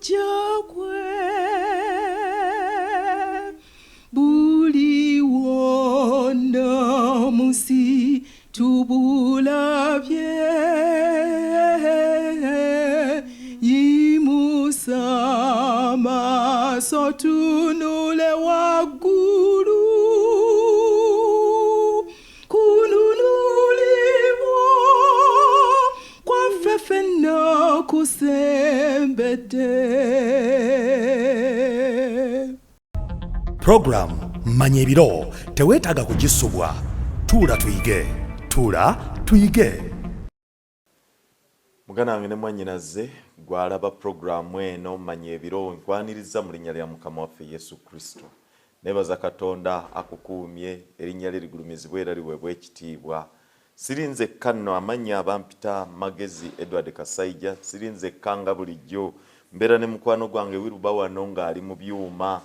kujja buli wonna musi tubulabye yimusa amaso tunule waggulu kununulibwa kwaffe ffenna kusembedde. Program Manya ebiro teweetaaga kugisubwa. Tuula tuyige. Tuula tuyige. Mugana wange ne mwannyinaze gwalaba programu eno Manya ebiro nkwaniriza mu linnya lya Mukama waffe Yesu Kristo. Nebaza Katonda akukuumye erinnya lye ligulumizibwe era liweebwe ekitiibwa. Sirinze kanno amanya abampita Magezi Edward Kasaija, sirinze kanga bulijjo mbeera ne mukwano gwange Wiruba wano ng'ali mu byuma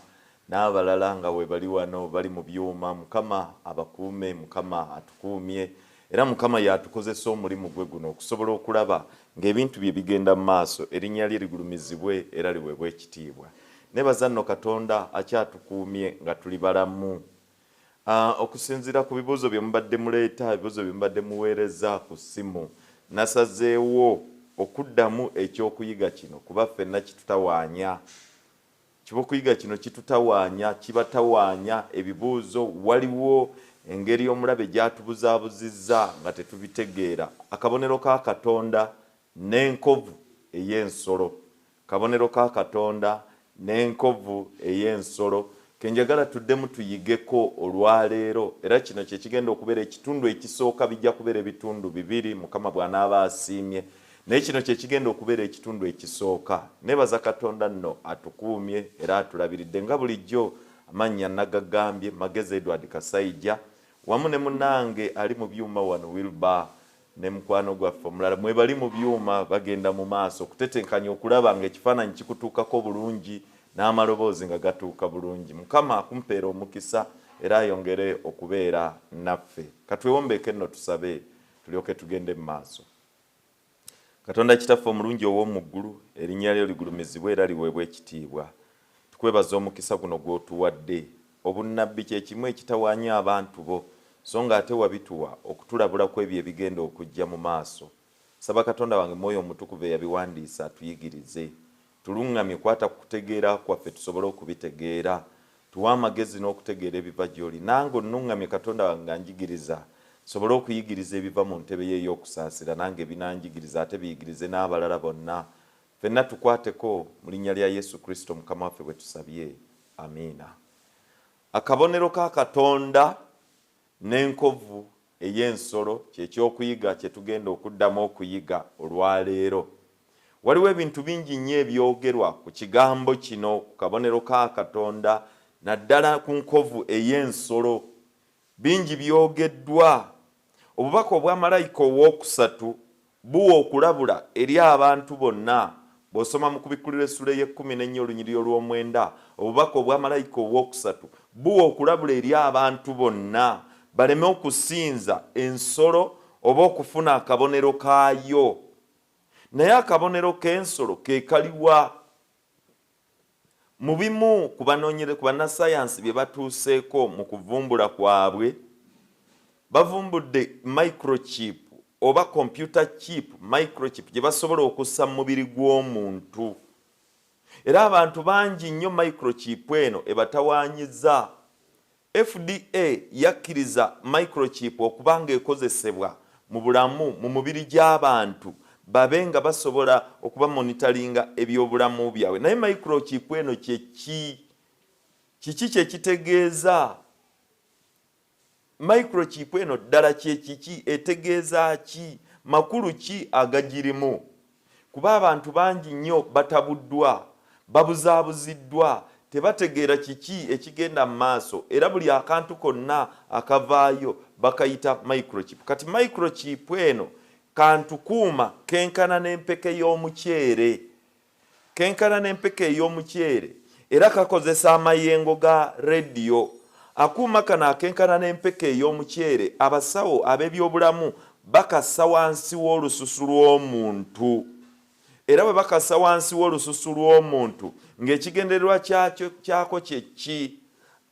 n'abalala nga we bali wano bali mu byuma. Mukama abakuume, Mukama atukuumye era Mukama yatukozesa omulimu gwe guno okusobola okulaba ng'ebintu bye bigenda mu maaso erinnya lye ligulumizibwe era liweebwe ekitiibwa. Nebaza nno Katonda akyatukuumye nga tuli balamu. Okusinziira ku bibuuzo bye mubadde muleeta, ebibuuzo bye mubadde muweereza ku ssimu, nasazeewo okuddamu ekyokuyiga kino kuba ffenna kitutawaanya. Kibokuyiga kino kitutawaanya, kibatawaanya ebibuuzo. Waliwo engeri omulabe gyatubuzaabuzizza nga tetubitegeera. Akabonero ka Katonda n'enkovu ey'ensolo. Kabonero ka Katonda n'enkovu ey'ensolo. Kenjagala tuddemu tuyigeko olwaleero era kino kye kigenda okubeera ekitundu ekisooka, bijja kubeera ebitundu bibiri Mukama bw'anaaba asiimye. Naye kino kye kigenda okubeera ekitundu ekisooka. Nebaza Katonda nno atukuumye era atulabiridde nga bulijjo. Amanya nagagambye Magezi Edward Kasaija wamu ne munnange ali mu byuma wano Wiruba ne mukwano gwaffe omulala mwe bali mu byuma bagenda mu maaso okutetenkanya okulaba ng'ekifaananyi kikutuukako bulungi n'amaloboozi nga gatuuka bulungi. Mukama akumpeera omukisa era ayongere okubeera naffe. Katwewombeeke nno tusabe tulyoke tugende mu maaso. Katonda kitaffe omulungi ow'omu ggulu, erinnya lyo ligulumizibwe era liweebwe ekitiibwa. Tukwebaza omukisa guno gw'otuwadde. Obunnabbi kye kimu ekitawaanya abantu bo, so nga ate wabituwa okutulabulako ebyo ebigenda okujja mu maaso. Saba Katonda wange Mwoyo Omutukuvu eyabiwandiisa atuyigirize. Tuluŋŋamye kwata ku kutegeera kwaffe tusobole okubitegeera. Tuwa amagezi n'okutegeera ebiva gy'oli. Nange onnuŋŋamye Katonda wange nga njigiriza sobole okuyigiriza ebiva mu ntebe ye ey'okusaasira, nange binanjigiriza ate biyigirize n'abalala bonna. Ffenna tukwateko mu linnya lya Yesu Kristo Mukama waffe bwe tusabye. Amiina. Akabonero ka Katonda n'enkovu ey'ensolo kyekyokuyiga kye tugenda okuddamu okuyiga olwaleero. Waliwo ebintu bingi nnyo ebyogerwa ku kigambo kino, ku kabonero ka Katonda naddala ku nkovu ey'ensolo. Bingi byogeddwa. Obubaka obwa malayika owookusatu buwa okulabula eri abantu bonna. Bw'osoma mu Kubikkuliro essula y'e14 olunyiriri olw'omwenda, obubaka obwa malayika owookusatu buwa okulabula eri abantu bonna baleme okusinza ensolo oba okufuna akabonero kaayo. Naye akabonero k'ensolo ke kaliwa? Mu bimu ku bannasayansi bye batuuseeko mu kuvumbula kwabwe, bavumbudde microchip oba computer chip, microchip gye basobola okussa mu mubiri gw'omuntu. Era abantu bangi nnyo microchip eno ebatawaanyiza. FDA yakkiriza microchip okuba ng'ekozesebwa mu bulamu mu mubiri gy'abantu babe nga basobola okuba monitoringa ebyobulamu byabwe. Naye microchip eno kiki kye kitegeeza? Microchip eno ddala kiki etegeeza ki? Makulu ki agagirimu? Kuba abantu bangi nnyo batabuddwa, babuzaabuziddwa, tebategeera kiki ekigenda mu maaso era buli akantu konna akavaayo bakayita microchip. Kati microchip eno kantu kuuma kenkana n'empeke y'omuceere. Kenkana n'empeke ey'omuceere era kakozesa amayengo ga radio. Akuuma kano akenkana n'empeke ey'omuceere abasawo ab'ebyobulamu bakassa wansi w'olususu lw'omuntu. era bwe bakassa wansi w'olususu lw'omuntu ng'ekigendererwa kyako kyeki.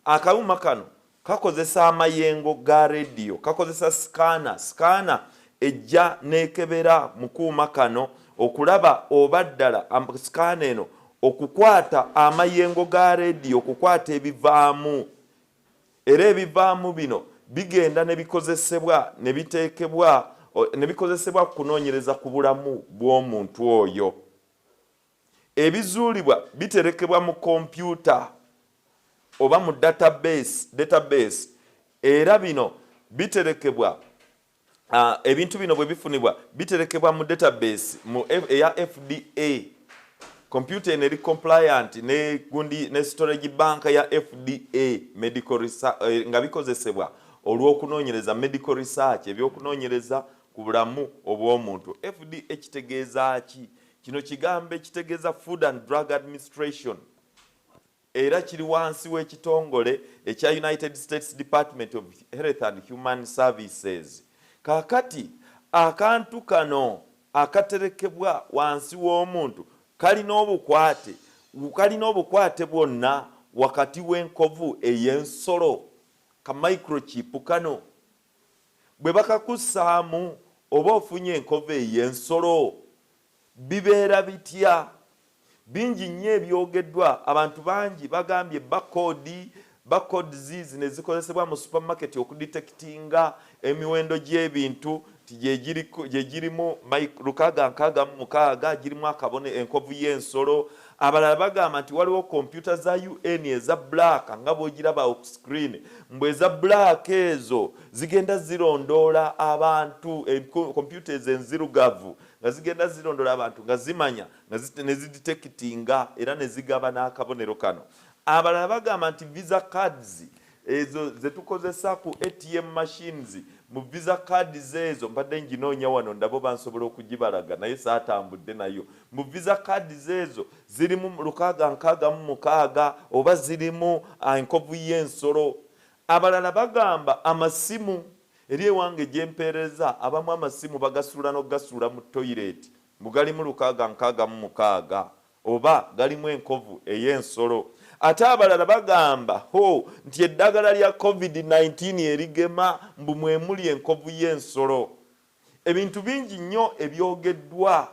Akawuma kano kakozesa amayengo ga rediyo, kakozesa sikaana ejja n'ekebera mu kuuma kano okulaba oba ddala sikaana eno okukwata amayengo ga rediyo, okukwata ebivaamu, era ebivaamu bino bigenda ne bikozesebwa ne biteekebwa ne bikozesebwa kunoonyereza ku bulamu bw'omuntu oyo. Ebizuulibwa biterekebwa mu kompyuta oba mu database, era bino biterekebwa ebintu bino bwe bifunibwa biterekebwa mu database eya FDA. Computer eno eri compliant ne storage bank ya FDA medical research, nga bikozesebwa olw'okunoonyereza medical research, ebyokunoonyereza ku bulamu obw'omuntu. FDA kitegeeza ki? Kino kigambo kitegeeza Food and Drug Administration, era kiri wansi w'ekitongole ekya United States Department of Health and Human Services. Kakati akantu kano akaterekebwa wansi w'omuntu kalina obukwate bwonna wakati w'enkovu ey'ensolo, ka microchip kano bwe bakakussaamu oba ofunye enkovu ey'ensolo bibeera bitya? Bingi nnyo ebyogeddwa. Abantu bangi bagambye barcodes zino zikozesebwa mu supermarket okudetectinga emiwendo gy'ebintu gye girimu 666 girimu enkovu y'ensolo. Abalala bagamba nti waliwo kompyuta za UN eza black nga bw'ogiraba ku screen, mbwe eza black ezo zigenda zirondoola abantu, kompyuta ezo enzirugavu nga zigenda zirondoola abantu nga zimanya ne zidetectinga era ne zigaba n'akabonero kano. Abalala bagamba nti visa cards ezo zetukozesa ku ATM machines, mu visa cards ezo mbadde nginoonya wano ndabo bansobola okugibalaga naye saatambudde nayo. Mu visa cards ezo zirimu 666 oba zirimu enkovu y'ensolo. Abalala bagamba amasimu, eri ewange gyempeereza abamu amasimu bagasuula n'okugasuula mu toilet mugalimu 666 oba galimu enkovu ey'ensolo. Ate abalala bagamba nti eddagala lya COVID-19 erigema mbu mwemuli enkovu y'ensolo. Ebintu bingi nnyo ebyogeddwa,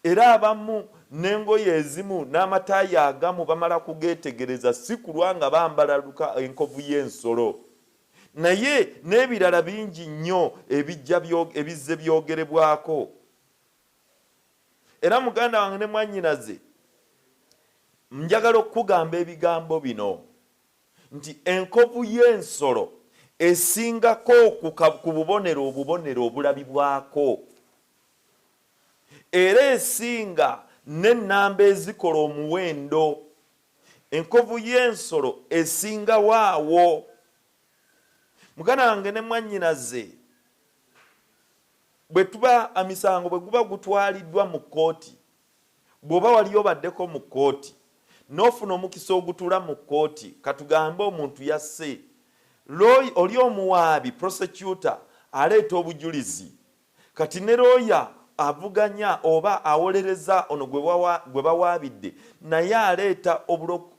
era abamu n'engoye ezimu n'amataayi agamu bamala kugeetegereza si kulwa nga bambala enkovu y'ensolo, naye n'ebirala bingi nnyo ebizze byogerebwako. Era muganda wange ne mwannyinaze njagala okugamba ebigambo bino nti enkovu y'ensolo esingako ku bubonero obulabibwako, era esinga n'ennamba ezikola omuwendo. Enkovu y'ensolo esinga waawo. Muganda wange ne mwannyinaze, bwe tuba emisango bwe guba gutwaliddwa mu kkooti, bw'oba wali obaddeko mu kkooti n'ofuna omukisa ogutuula mu kkooti, katugambe omuntu yasse, oli omuwaabi prosecutor aleeta obujulizi, kati ne looya avuganya oba awolereza ono gwe bawaabidde naye aleeta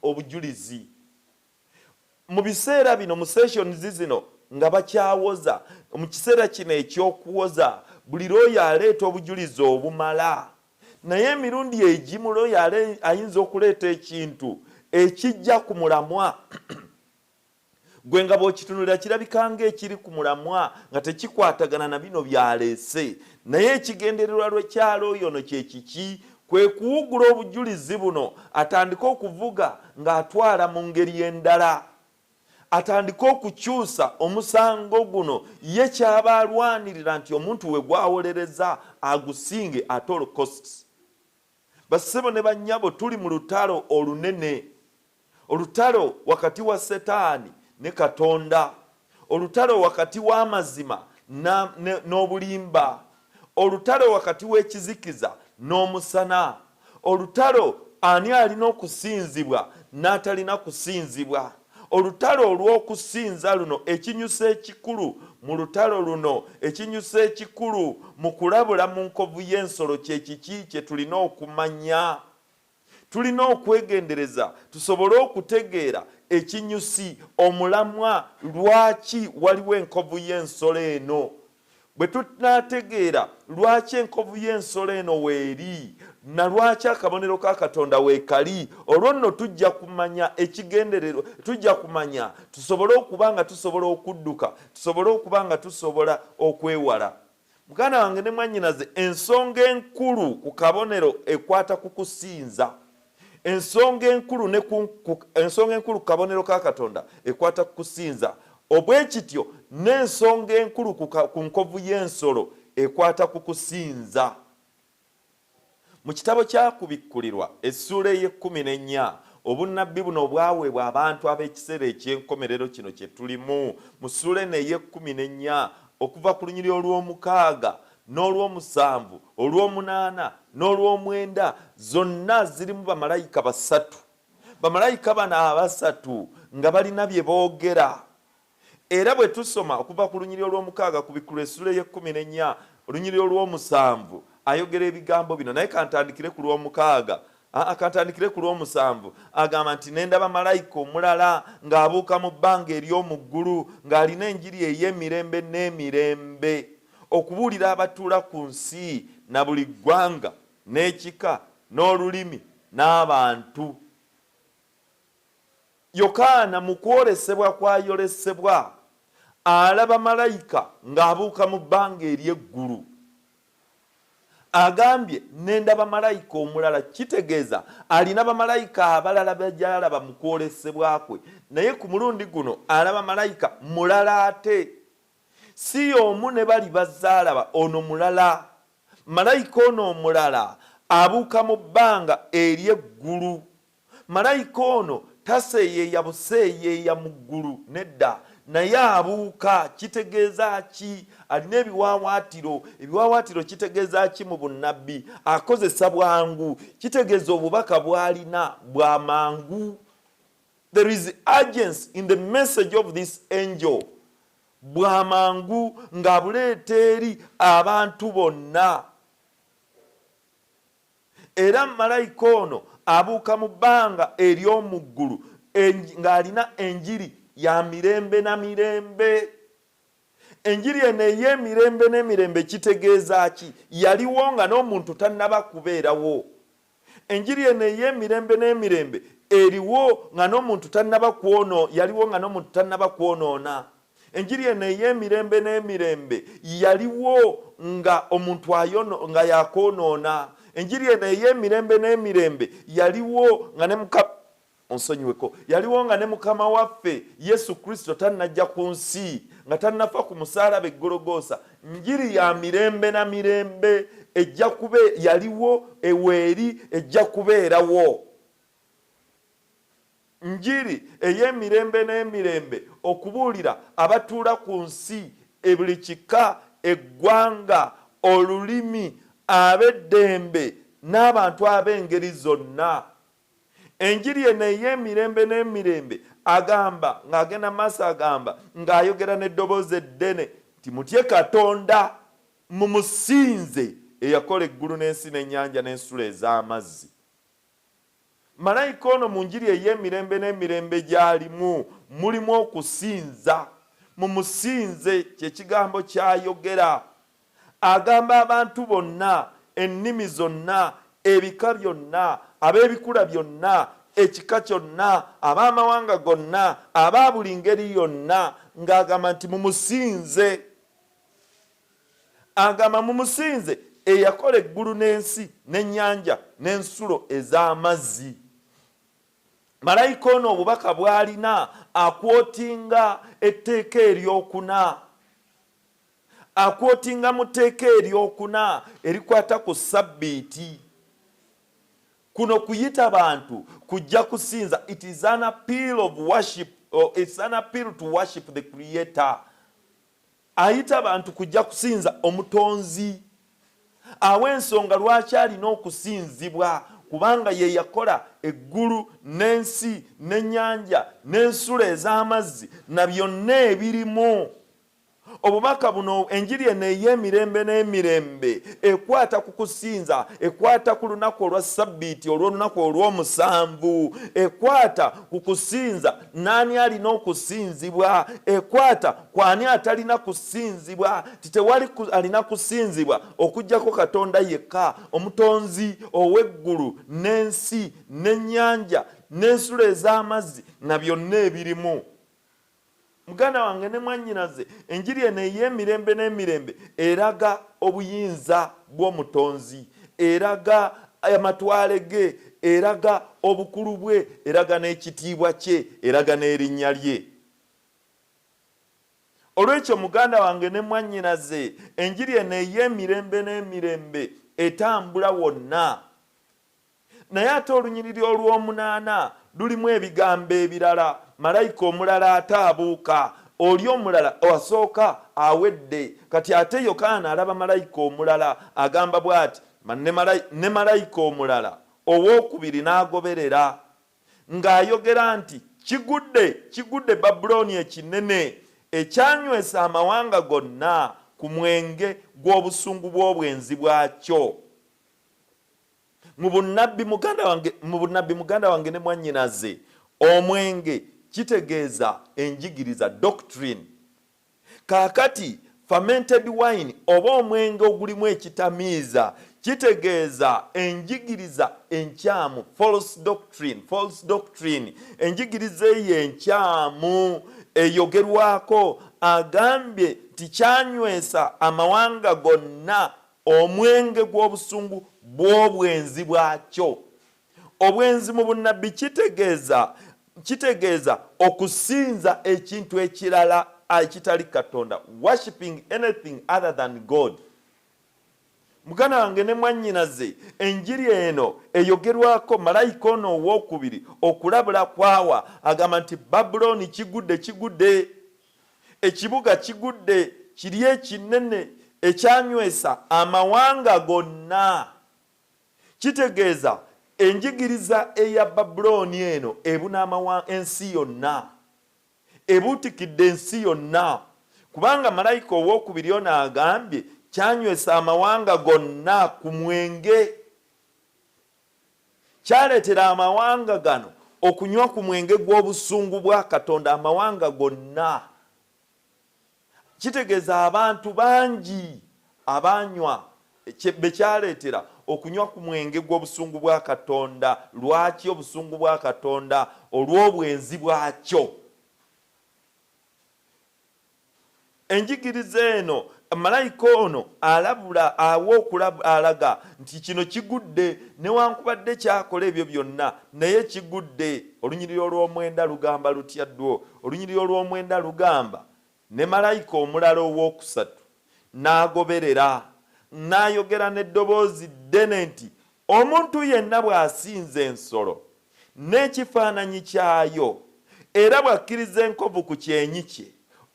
obujulizi. Mu biseera bino mu sessions zino nga bakyawoza, mu kiseera kino eky'okuwoza buli looya aleeta obujulizi obumala, naye emirundi egimu looya ayinza okuleeta ekintu ekijja ku mulamwa gwe nga bw'okitunulira kirabika ng'ekiri ku mulamwa nga tekikwatagana na bino byaleese, naye ekigendererwa lw'ekyalooyo ono kye kiki? Kwe kuwugula obujulizi buno atandike okuvuga ng'atwala mu ngeri endala, atandike okukyusa omusango guno ye kyaba alwanirira nti omuntu we gwawolereza agusinge at all costs. Bassebo ne bannyabo, tuli mu lutalo olunene, olutalo wakati wa Setaani ne Katonda, olutalo wakati w'amazima n'obulimba, olutalo wakati w'ekizikiza n'omusana, olutalo ani alina okusinzibwa n'atalina kusinzibwa, olutalo olw'okusinza luno ekinyusa ekikulu mu lutalo luno ekinyusa ekikulu mu kulabula mu nkovu y'ensolo kye kiki kye tulina okumanya. Tulina okwegendereza tusobole okutegeera ekinyusi omulamwa lwaki waliwo enkovu y'ensolo eno. Bwe tunategeera lwaki enkovu y'ensolo eno weeri na lwaki akabonero ka Katonda weekali, olwo nno tujja kumanya ekigendererwa, tujja kumanya tusobole okuba nga tusobola okudduka, tusobole okuba nga tusobola okwewala. Muganda wange ne mwannyinaze, ensonga enkulu ku kabonero ekwata ku kusinza. Ensonga enkulu ku kabonero ka Katonda ekwata ku kusinza. Obwekityo n'ensonga enkulu ku nkovu y'ensolo ekwata ku kusinza. Mu kitabo kyakubikkulirwa essuula ey'e14 obunnabbi buno bwaweebwa abantu ab'ekiseera eky'enkomerero kino kye tulimu. Mu ssuula eno ey'e14 okuva ku lunyiriri olw'omukaaga n'olw'omusanvu, olw'omunaana n'olw'omwenda, zonna zirimu bamalayika basatu. Bamalayika bano abasatu nga balina bye boogera. Era bwe tusoma okuva ku lunyiriri olw'omukaaga kubikkulirwa essuula ey'e14 olunyiriri olw'omusanvu ayogera ebigambo bino, naye kantandikire ku lw'omukaaga, kantandikire ku lw'omusanvu. Agamba nti nendaba malayika omulala ng'abuuka mu bbanga ery'omu ggulu ng'alina enjiri ey'emirembe n'emirembe okubuulira abatuula ku nsi na buli ggwanga n'ekika n'olulimi n'abantu. Yokaana mu kwolesebwa kwayolesebwa alaba malayika ng'abuuka mu bbanga ery'eggulu. Agambye nendaba malayika omulala, kitegeeza alina bamalayika abalala bajalaba mu kwolesebwa kwe, naye ku mulundi guno alaba malayika mulala ate. Si omu ne bali bazaalaba, ono mulala. Malayika ono omulala abuuka mu bbanga ery'eggulu. Malayika ono taseeyeeya buseeyeeya mu ggulu, nedda, naye abuuka. Kitegeeza ki? Alina ebiwaawaatiro. Ebiwaawaatiro kitegeeza ki mu bunnabbi? Akozesa bwangu. Kitegeeza obubaka bw'alina bwa mangu. There is urgency in the message of this angel. Bwa mangu ng'abuleeta eri abantu bonna. Era malayika ono abuuka mu bbanga ery'omu ggulu ng'alina enjiri ya mirembe na mirembe. Enjiri eno ey'emirembe n'emirembe kitegeeza ki? Yaliwo nga n'omuntu tannaba kubeerawo. Enjiri eno ey'emirembe n'emirembe eriwo nga n'omuntu yaliwo nga n'omuntu tannaba kwonoona. Enjiri eno ey'emirembe n'emirembe yaliwo nga omuntu nga yakwonoona. Enjiri eno ey'emirembe n'emirembe yaliwo nga ne yaliwo nga ne Mukama waffe Yesu Kristo tannajja ku nsi, nga tannafa ku musaalaba Gologoosa. Njiri ya mirembe na mirembe yaliwo eweeri ejja kubeerawo. Njiri ey'emirembe n'emirembe okubuulira abatuula ku nsi, buli kika, eggwanga, olulimi, ab'eddembe n'abantu ab'engeri zonna. Enjiri eno ey'emirembe n'emirembe agamba ng'agenda maaso agamba ng'ayogera n'eddoboozi eddene nti mutye Katonda mumusinze eyakola eggulu n'ensi n'ennyanja n'ensula ez'amazzi. Malayika ono mu njiri ey'emirembe n'emirembe gy'alimu mulimu okusinza. Mumusinze kye kigambo ky'ayogera. Agamba abantu bonna, ennimi zonna, ebika byonna, ab'ebikula byonna, ekika kyonna, ab'amawanga gonna, aba buli ngeri yonna, ng'agamba nti mumusinze. Agamba mumusinze eyakola eggulu n'ensi n'ennyanja n'ensulo ez'amazzi. Malayika ono obubaka bw'alina akwotinga etteeka eryokuna. Akwotinga mu tteeka eryokuna erikwata ku Sabbiiti. Kuno kuyita bantu kujja kusinza. It is an appeal of worship, or it's an appeal to worship the Creator. Ayita bantu kujja kusinza omutonzi. Awo ensonga lwaki alina okusinzibwa kubanga ye yakola eggulu n'ensi n'ennyanja n'ensula ez'amazzi na byonna ebirimu. Obubaka buno enjiri eno ey'emirembe n'emirembe ekwata ku kusinza, ekwata ku lunaku olwa Ssabbiiti olw'olunaku olw'omusanvu, ekwata ku kusinza n'ani alina okusinzibwa, ekwata ku ani atalina kusinzibwa. Titewali alina kusinzibwa okuggyako Katonda yekka, omutonzi ow'eggulu n'ensi n'ennyanja n'ensula ez'amazzi na byonna ebirimu. Muganda wange ne mwannyinaze, enjiri eno ey'emirembe n'emirembe eraga obuyinza bw'omutonzi, eraga amatwale ge, eraga obukulu bwe, eraga n'ekitiibwa kye, eraga n'erinnya lye. Olw'ekyo muganda wange ne mwannyinaze, enjiri eno ey'emirembe n'emirembe etambula wonna. Naye ate olunyiriri olw'omunaana lulimu ebigambo ebirala. Malayika omulala ataabuuka, oli omulala asooka awedde. Kati ate Yokaana alaba malayika omulala agamba bw'ati, ne malayika omulala owookubiri n'agoberera ng'ayogera nti, kigudde Babulooni ekinene ekyanywesa amawanga gonna ku mwenge gw'obusungu bw'obwenzi bwakyo. Mu bunnabbi muganda wange ne mwannyinaze, omwenge kitegeeza enjigiriza, doctrine. Kaakati fermented wine oba omwenge ogulimu ekitamiiza kitegeeza enjigiriza enkyamu, false doctrine. Enjigiriza eyo enkyamu eyogerwako agambye tikyanywesa amawanga gonna omwenge gw'obusungu bw'obwenzi bwakyo. Obwenzi mu bunnabbi kitegeeza okusinza ekintu ekirala ekitali Katonda, worshiping anything other than God. Muganda wange ne mwannyinaze, enjiri eno eyogerwako malayika ono owookubiri okulabula kwawa agamba nti Babulooni kigudde, ekibuga kigudde, kiri ekinene ekyanywesa amawanga gonna. Kitegeeza enjigiriza eya Babulooni eno ebuna ensi yonna, ebuutikidde ensi yonna, kubanga malayika owookubiri ono agambye kyanywesa amawanga gonna ku mwenge. Kyaleetera amawanga gano okunywa ku mwenge gw'obusungu bwa Katonda, amawanga gonna. Kitegeeza abantu bangi abanywa bekyaleetera okunywa ku mwenge gw'obusungu bwa Katonda. Lwaki obusungu bwa Katonda? Olw'obwenzi bwakyo. Enjigiriza eno malayika ono alabula alaga nti kino kigudde, newankubadde kyakola ebyo byonna naye kigudde. Olunyiriri olw'omwenda lugamba lutya ddwo? Olunyiriri olw'omwenda lugamba, ne malayika omulala owookusatu n'agoberera n'ayogera n'eddoboozi ddene nti, omuntu yenna bw'asinza ensolo n'ekifaananyi kyayo, era bw'akkiriza enkovu ku kyenyi kye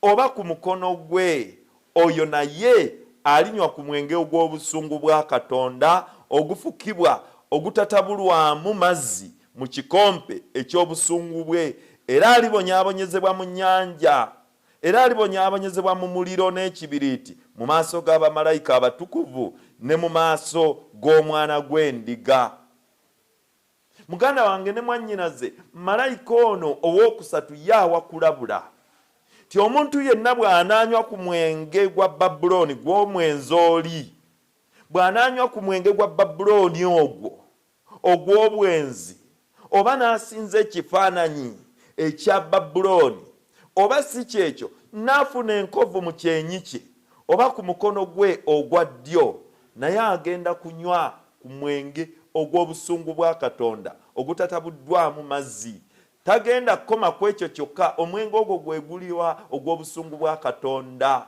oba ku mukono gwe, oyo naye alinywa ku mwenge ogw'obusungu bwa Katonda ogufukibwa ogutatabulwamu mazzi mu kikompe eky'obusungu bwe, era alibonyaabonyezebwa mu nnyanja, era alibonyaabonyezebwa mu muliro n'ekibiriiti mu maaso g'abamalayika abatukuvu ne mu maaso g'omwana gw'endiga. Muganda wange ne mwannyinaze, malayika ono owookusatu yaawa kulabula ti omuntu yenna bw'anaanywa ku mwenge gwa Babulooni gw'omwenzi oli, bw'anaanywa ku mwenge gwa Babulooni ogwo ogw'obwenzi, oba n'asinza ekifaananyi ekya Babulooni, oba si kyekyo n'afuna enkovu mu kyenyi kye oba ku mukono gwe ogwa ddyo, naye agenda kunywa ku mwenge ogw'obusungu bwa Katonda ogutatabuddwamu mazzi. Tagenda kukoma ku ekyo kyokka, omwenge ogwo gwe guliwa ogw'obusungu bwa Katonda.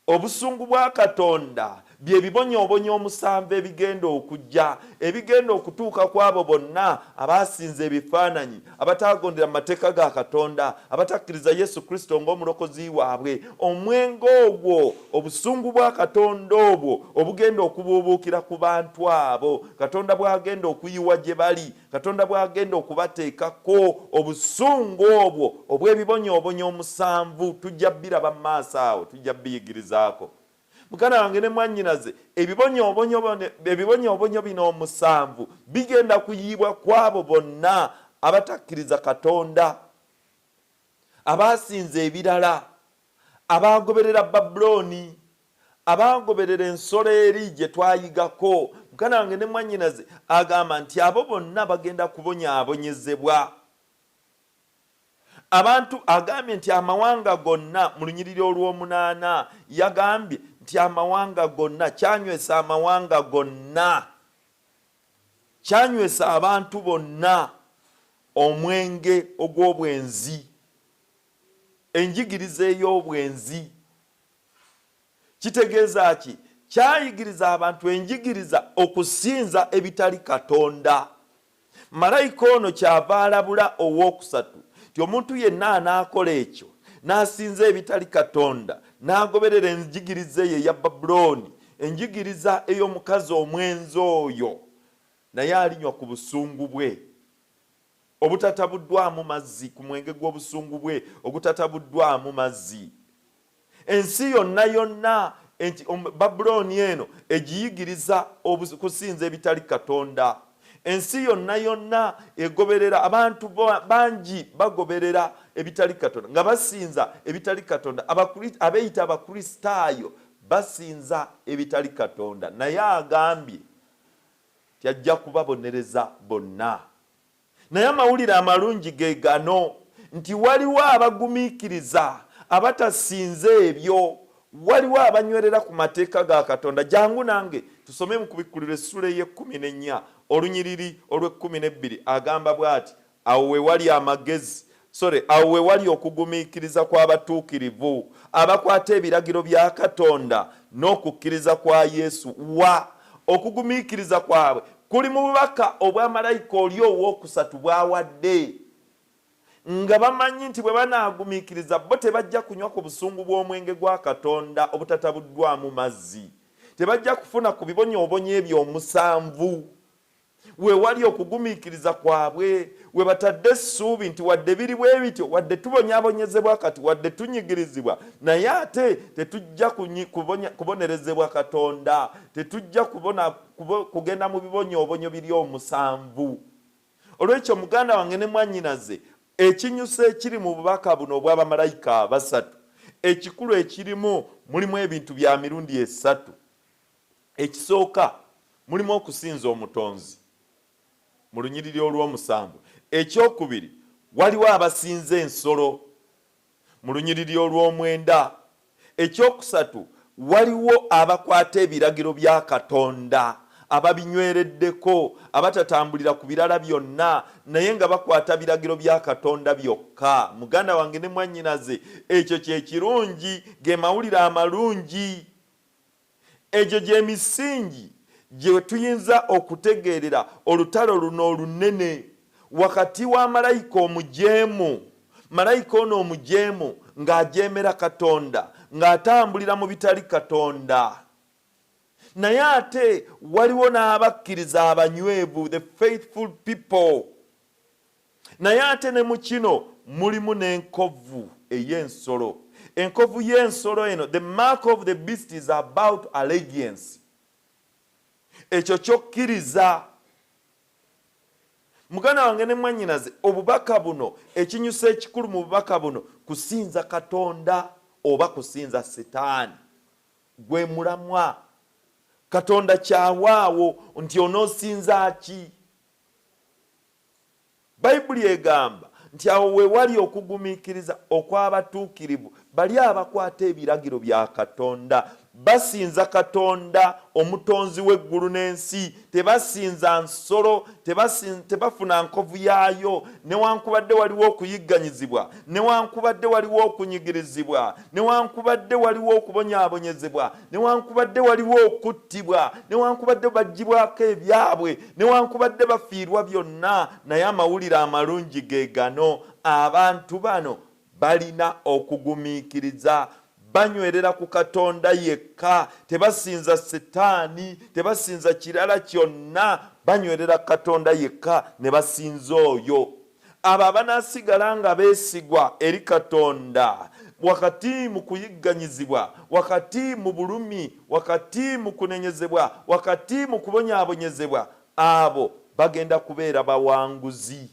Obusungu bwa Katonda bye bibonyoobonyo omusanvu ebigenda okujja, ebigenda okutuuka ku abo bonna abaasinza ebifaananyi, abatagondera mu mateeka ga Katonda, abatakkiriza Yesu Kristo ng'omulokozi waabwe. Omwenge ogwo, obusungu bwa Katonda obwo obugenda okubuubuukira ku bantu abo, Katonda bw'agenda okuyiwa gye bali, Katonda bw'agenda okubateekako obusungu obwo obw'ebibonyoobonyo omusanvu, tujja biraba mu maaso awo, tujja biyigirizaako. Muganda wange ne mwannyinaze, ebibonyoobonyo bino omusanvu bigenda kuyiibwa ku abo bonna abatakkiriza Katonda, abaasinza ebirala, abaagoberera Babuloni, abaagoberera ensolo eri gye twayigako. Muganda wange ne mwannyinaze agamba nti abo bonna bagenda kubonyaabonyezebwa. Abantu agambye nti amawanga gonna, mu lunyiriri olw'omunaana yagambye nti amawanga gonna, kyanywesa amawanga gonna, kyanywesa abantu bonna omwenge ogw'obwenzi, enjigiriza ey'obwenzi. Kitegeeza ki? Kyayigiriza abantu enjigiriza okusinza ebitali Katonda. Malayika ono kyava alabula owookusatu nti omuntu yenna anaakola ekyo, n'asinza ebitali Katonda, n'agoberera enjigiriza ye ya Babuloni, enjigiriza ey'omukazi omwenzi oyo, naye alinywa ku busungu bwe obutatabuddwamu mazzi, ku mwenge gw'obusungu bwe ogutatabuddwamu mazzi. Ensi yonna yonna Babuloni eno egiyigiriza kusinza ebitali Katonda. Ensi yonna yonna egoberera, abantu bangi bagoberera ebitali Katonda, nga basinza ebitali Katonda. Abeeyita Abakristaayo basinza ebitali Katonda, naye agambye tyajja kubabonereza bonna. Naye amawulire amalungi ge gano nti waliwo abagumiikiriza abatasinze ebyo, waliwo abanywerera ku mateeka ga Katonda. Jangu nange tusome mu Kubikkuliro essula ey'e14 olunyiriri olw'e12 agamba bw'ati, awo we wali amagezi, awo we wali okugumiikiriza kw'abatuukirivu abakwata ebiragiro bya Katonda n'okukkiriza kwa Yesu. Okugumiikiriza kwabwe kuli mu bubaka obwa malayika oli owookusatu bw'awadde, nga bamanyi nti bwe banaagumiikiriza bo tebajja kunywa ku busungu bw'omwenge gwa Katonda obutatabuddwamu mazzi, tebajja kufuna ku bibonyoobonyo ebyo omusanvu. We wali okugumiikiriza kwabwe, we batadde essuubi nti wadde biri bwe bityo, wadde tubonyaabonyezebwa kati, wadde tunyigirizibwa, naye ate tetujja kubonerezebwa Katonda, tetujja kugenda mu bibonyoobonyo biri omusanvu. Olw'ekyo muganda wange ne mwannyinaze, ekinyusa ekiri mu bubaka buno obw'abamalayika abasatu, ekikulu ekirimu, mulimu ebintu bya mirundi esatu. Ekisooka mulimu okusinza omutonzi mu lunyiriri olw'omusanvu. Ekyokubiri, waliwo abasinza ensolo mu lunyiriri olw'omwenda. Ekyokusatu, waliwo abakwata ebiragiro bya Katonda, ababinywereddeko, abatatambulira ku birala byonna naye nga bakwata biragiro bya Katonda byokka. Muganda wange ne mwannyinaze, ekyo kye kirungi, ge mawulire amalungi. Egyo gye misingi gye tuyinza okutegeerera olutalo luno olunene wakati wa malayika omujeemu, malayika ono omujeemu ng'ajeemera Katonda, ng'atambulira mu bitali Katonda. Naye ate waliwo n'abakkiriza abanywevu, the faithful people. Naye ate ne mu kino mulimu n'enkovu ey'ensolo. Enkovu y'ensolo eno, the mark of the beast is about allegiance. Ekyo kyokkiriza. Muganda wange ne mwannyinaze, obubaka buno, ekinyusa ekikulu mu bubaka buno, kusinza Katonda oba kusinza Setaani. Gwe mulamwa. Katonda kyawaawo nti onoosinza ki? Bayibuli egamba nti awo we wali okugumiikiriza okw'abatuukirivu, bali abakwata ebiragiro bya Katonda, basinza Katonda omutonzi w'eggulu n'ensi, tebasinza nsolo, tebafuna nkovu yaayo, newankubadde waliwo okuyigganyizibwa, newankubadde waliwo okunyigirizibwa, newankubadde waliwo okubonyaabonyezebwa, newankubadde waliwo okuttibwa, newankubadde baggyibwako ebyabwe, newankubadde bafiirwa byonna, naye amawulire amalungi ge gano. Abantu bano balina okugumiikiriza, banywerera ku Katonda yekka, tebasinza Setaani, tebasinza kirala kyonna, banywerera Katonda yekka ne basinza oyo. Abo abanaasigala nga beesigwa eri Katonda wakati mu kuyigganyizibwa, wakati mu bulumi, wakati mu kunenyezebwa, wakati mu kubonyaabonyezebwa, abo bagenda kubeera bawanguzi.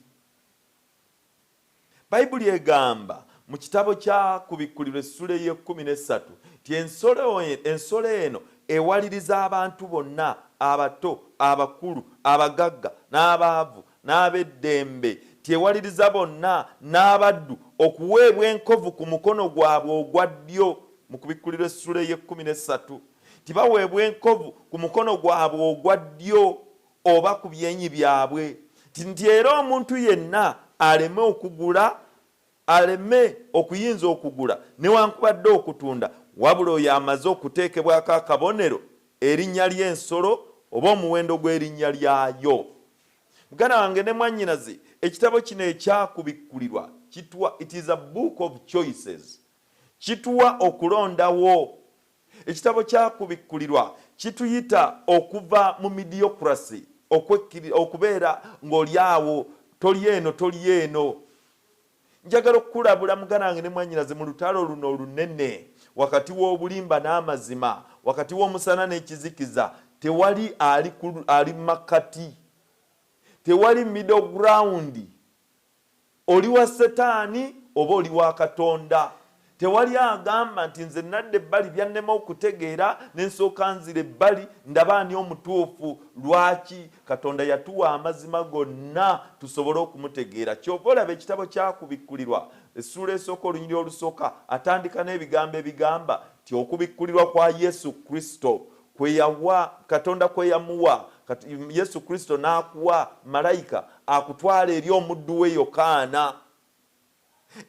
Bayibuli egamba mu kitabo kya Kubikkulirwa essula y'e13 ti ensolo eno ewaliriza abantu bonna, abato, abakulu, abagagga, n'abaavu, n'ab'eddembe, ti ewaliriza bonna n'abaddu okuweebwa enkovu ku mukono gwabwe ogwa ddyo. Mu Kubikkulirwa essula y'e13 tibaweebwa enkovu ku mukono gwabwe ogwa ddyo oba ku byenyi byabwe, nti era omuntu yenna aleme okugula, aleme okuyinza okugula newankubadde okutunda, wabula oyo amaze okuteekebwako akabonero erinnya ly'ensolo oba omuwendo gw'erinnya lyayo. Muganda wange ne mwannyinaze, ekitabo kino ekyakubikkulirwa kituwa, it is a book of choices, kituwa okulondawo. Ekitabo kyakubikkulirwa kituyita okuva mu mediocracy, okubeera ng'oli awo, toli eno toli eno. Njagala okukulabula muganda wange ne mwannyinaze mu lutalo luno olunene, wakati w'obulimba n'amazima, wakati w'omusana n'ekizikiza, tewali ali makati, tewali middle ground. Oli wa Setaani oba oli wa Katonda. Tewali agamba nti nze nadde ebbali byannema okutegeera n'ensooka nzira ebbali ndaba ani omutuufu. Lwaki? Katonda yatuwa amazima gonna tusobole okumutegeera. Kyova olaba ekitabo kyakubikkulirwa essula esooka olunyiri olusooka atandika n'ebigambo ebigamba ti okubikkulirwa kwa Yesu Kristo kwe yawa Katonda, kwe yamuwa Yesu Kristo n'akuwa malayika akutwala eri omuddu we Yokaana.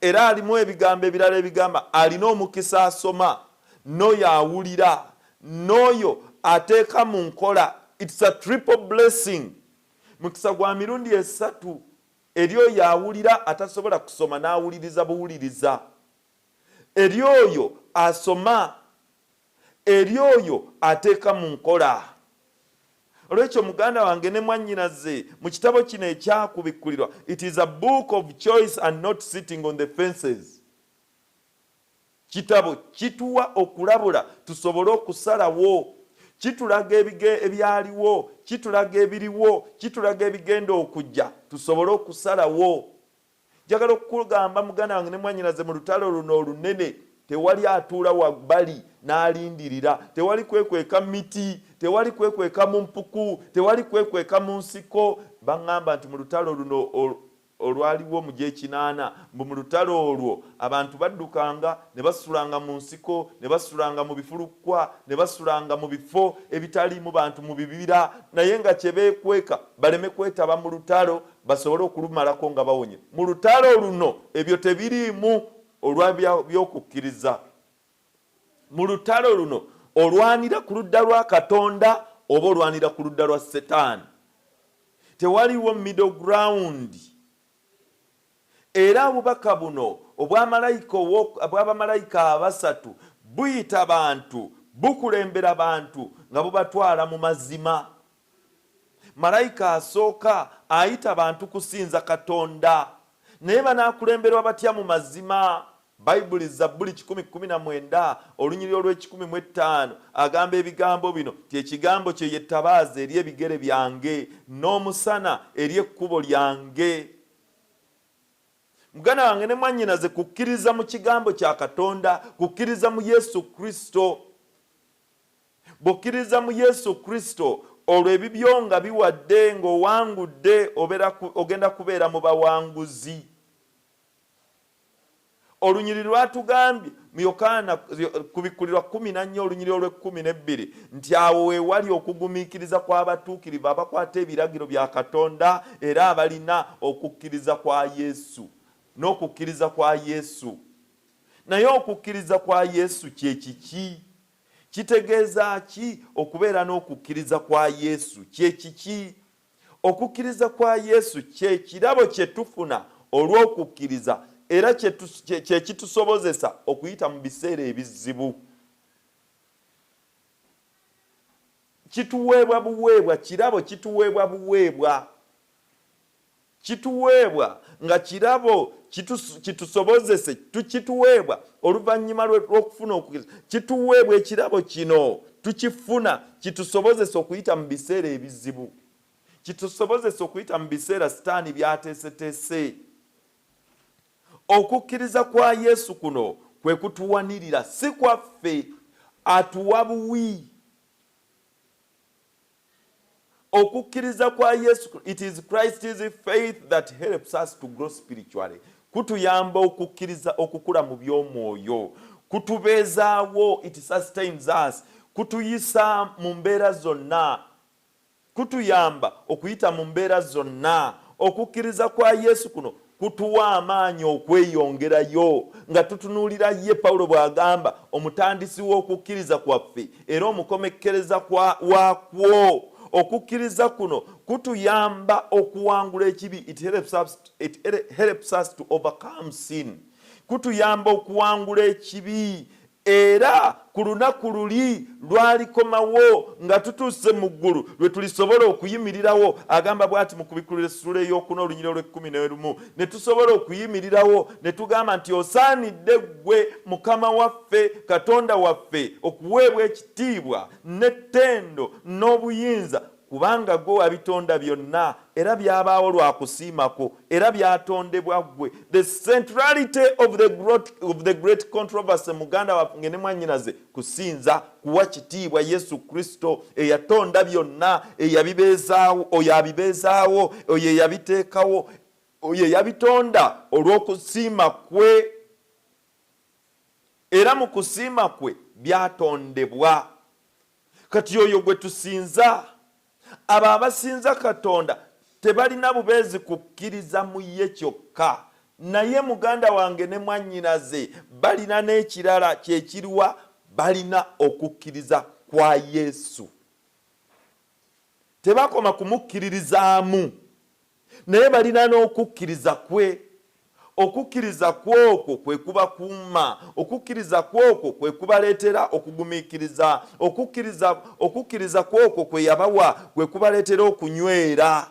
Era alimu ebigambo ebirala ebigamba alina omukisa asoma, n'oyo awulira, n'oyo ateeka mu nkola. It's a triple blessing. Mukisa gwa mirundi esatu eri oyo awulira atasobola kusoma n'awuliriza buwuliriza, eri oyo asoma, eri oyo ateeka mu nkola. Olwekyo muganda wange ne mwannyinaze, mu kitabo kino ekyakubikkulirwa, it is a book of choice and not sitting on the fences. Kitabo kituwa okulabula tusobole okusalawo, kitulaga ebyaliwo, kitulaga ebiriwo, kitulaga ebigenda okujja, tusobole okusalawo. Njagala okugamba muganda wange ne mwannyinaze, mu lutalo luno olunene tewali atuula wabbali n'alindirira, tewali kwekweka miti, tewali kwekweka mu mpuku, tewali kwekweka mu nsiko. Baŋŋamba nti mu lutalo luno olwaliwo mu gy'ekinaana, mu lutalo olwo abantu baddukanga ne basulanga mu nsiko, ne basulanga mu bifulukwa, ne basulanga mu bifo ebitaliimu bantu mu bibira, naye nga kye beekweka baleme kwetaba mu lutalo, basobole okulumalako nga bawonye. Mu lutalo luno ebyo tebiriimu olw'ebyokukkiriza. Mu lutalo luno olwanira ku ludda lwa Katonda oba olwanira ku ludda lwa Setaani. Tewaliwo middle ground. Era obubaka buno obw'abamalayika abasatu buyita bantu, bukulembera bantu nga bubatwala mu mazima. Malayika asooka ayita bantu kusinza Katonda, naye banaakulemberwa batya mu mazima? Bayibuli Zabbuli 10:19 olunyiri olw'15 agamba ebigambo bino ti ekigambo kye yettabaaza eri ebigere byange n'omusana eri ekkubo lyange. Muganda wange ne mwannyinaze, kukkiriza mu kigambo kya Katonda, kukkiriza mu Yesu Kristo. Bw'okkiriza mu Yesu Kristo, olwo ebibyo nga biwadde ng'owangudde ogenda kubeera mu bawanguzi. olunyiri lwatugambye mu Yokaana kubikkulirwa 14 olunyiri olw'12 nti awo wewali okugumiikiriza kw'abatuukirivu abakwata ebiragiro bya Katonda era abalina okukkiriza kwa Yesu n'okukkiriza kwa Yesu. Naye okukkiriza kwa Yesu kye kiki? Kitegeeza ki okubeera n'okukkiriza kwa Yesu? Kye kiki? Okukkiriza kwa Yesu kye kirabo kye tufuna olw'okukkiriza era kye kitusobozesa okuyita mu biseera ebizibu. Kituweebwa buweebwa, kirabo kituweebwa buweebwa. Kituweebwa nga kirabo kitusobozese, tukituweebwa oluvannyuma lw'okufuna okukkiriza. Kituweebwa ekirabo kino tukifuna kitusobozesa okuyita mu biseera ebizibu. Kitusobozesa okuyita mu biseera Sitaani byateeseteese. Okukkiriza kwa Yesu kuno kwe kutuwanirira, si kwaffe, atuwa buwi. Okukkiriza kwa Yesu, it is Christ's faith that helps us to grow spiritually. Kutuyamba okukkiriza okukula mu by'omwoyo. Kutubeezaawo, it sustains us. Kutuyisa mu mbeera zonna. Kutuyamba okuyita mu mbeera zonna. Okukkiriza kwa Yesu kuno kutuwa amaanyi okweyongerayo nga tutunuulira ye Pawulo bw'agamba omutandisi w'okukkiriza kwaffe era omukomekkereza wakwo. Okukkiriza kuno kutuyamba okuwangula ekibi. It helps us to overcome sin. Kutuyamba okuwangula ekibi era ku lunaku luli lwalikomawo nga tutuuse mu ggulu lwe tulisobola okuyimirirawo. Agamba bw'ati mu kubikkulira essula ey'okuna olunyiri olw'11 ne tusobola okuyimirirawo ne tugamba nti osaanidde ggwe Mukama waffe Katonda waffe okuweebwa ekitiibwa n'ettendo n'obuyinza kubanga gwe wabitonda byonna era byabaawo lwa kusiimako era byatondebwa ggwe. The centrality of the great controversy muganda waffe ne mwannyinaze kusinza kuwa kitiibwa Yesu Kristo eyatonda byonna, eyabibeezaawo, oyo abibeezaawo, oyo eyabiteekawo, oyo eyabitonda olw'okusiima kwe era mu kusiima kwe byatondebwa. Kati oyo gwe tusinza, abo abasinza Katonda tebalina bubeezi kukkiriza mu ye kyokka, naye muganda wange ne mwannyinaze balina n'ekirala kyekiriwa, balina okukkiriza kwa Yesu. Tebakoma kumukkiririzaamu naye balina n'okukkiriza kwe. Okukkiriza kwokwo kwe kubakuuma, okukkiriza kwokwo kwe kubaleetera okugumiikiriza, okukkiriza kwokwo kwe yabawa kwe kubaleetera okunywera.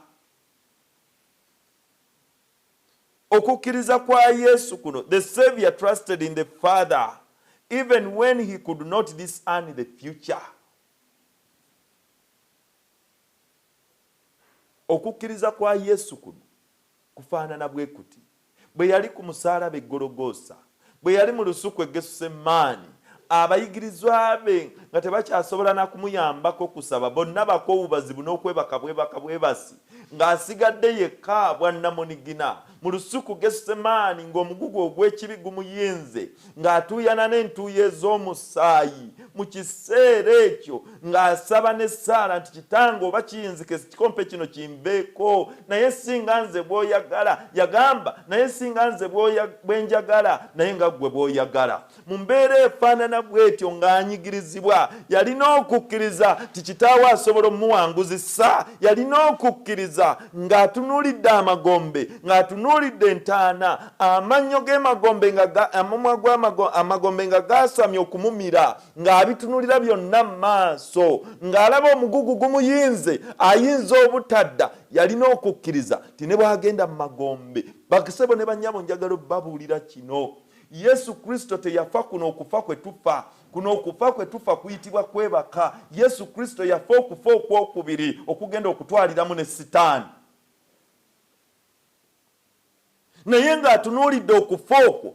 Okukkiriza kwa Yesu kuno, the Savior trusted in the Father even when he could not discern the future. Okukkiriza kwa Yesu kuno kufaanana bwe kuti bwe yali ku musaalaba e Gologoosa, bwe yali mu lusuku e Gesusemani, abayigirizwa be nga tebakyasobola na kumuyambako kusaba, bonna bakoowu bazibu n'okwebaka bwebasi, ng'asigadde yekka bwannamunigina mu lusuku Gesusemani ng'omugugu ogw'ekibi gumuyinze, ng'atuuyana n'entuuyo ez'omusaayi. Mu kiseera ekyo ng'asaba ne Saala nti kitange oba kiyinzika ekikompe kino kimbeeko, naye singa nze bw'oyagala. Yagamba naye singa nze bwe njagala naye nga ggwe bw'oyagala. Mu mbeera efaanana bw'etyo ng'anyigirizibwa, yalina okukkiriza ti kitaawe asobola omuwanguzisa. Yalina okukkiriza ng'atunuulidde amagombe, ng'atunuulidde entaana, amannyo g'emagombe amagombe nga gaasamye okumumira, ng'abitunuulira byonna mu maaso, ng'alaba omugugu gumuyinze, ayinza obutadda. Yalina okukkiriza ti ne bw'agenda mu magombe. Bakisebo ne bannyabo njagala obbabuulira kino. Yesu Kristo teyafa kuno okufa kwe tufa. Kuno okufa kwe tufa kuyitibwa kwebaka. Yesu Kristo yafa okufa okwokubiri okugenda okutwaliramu ne Sitaani. naye ng'atunuulidde okufa okwo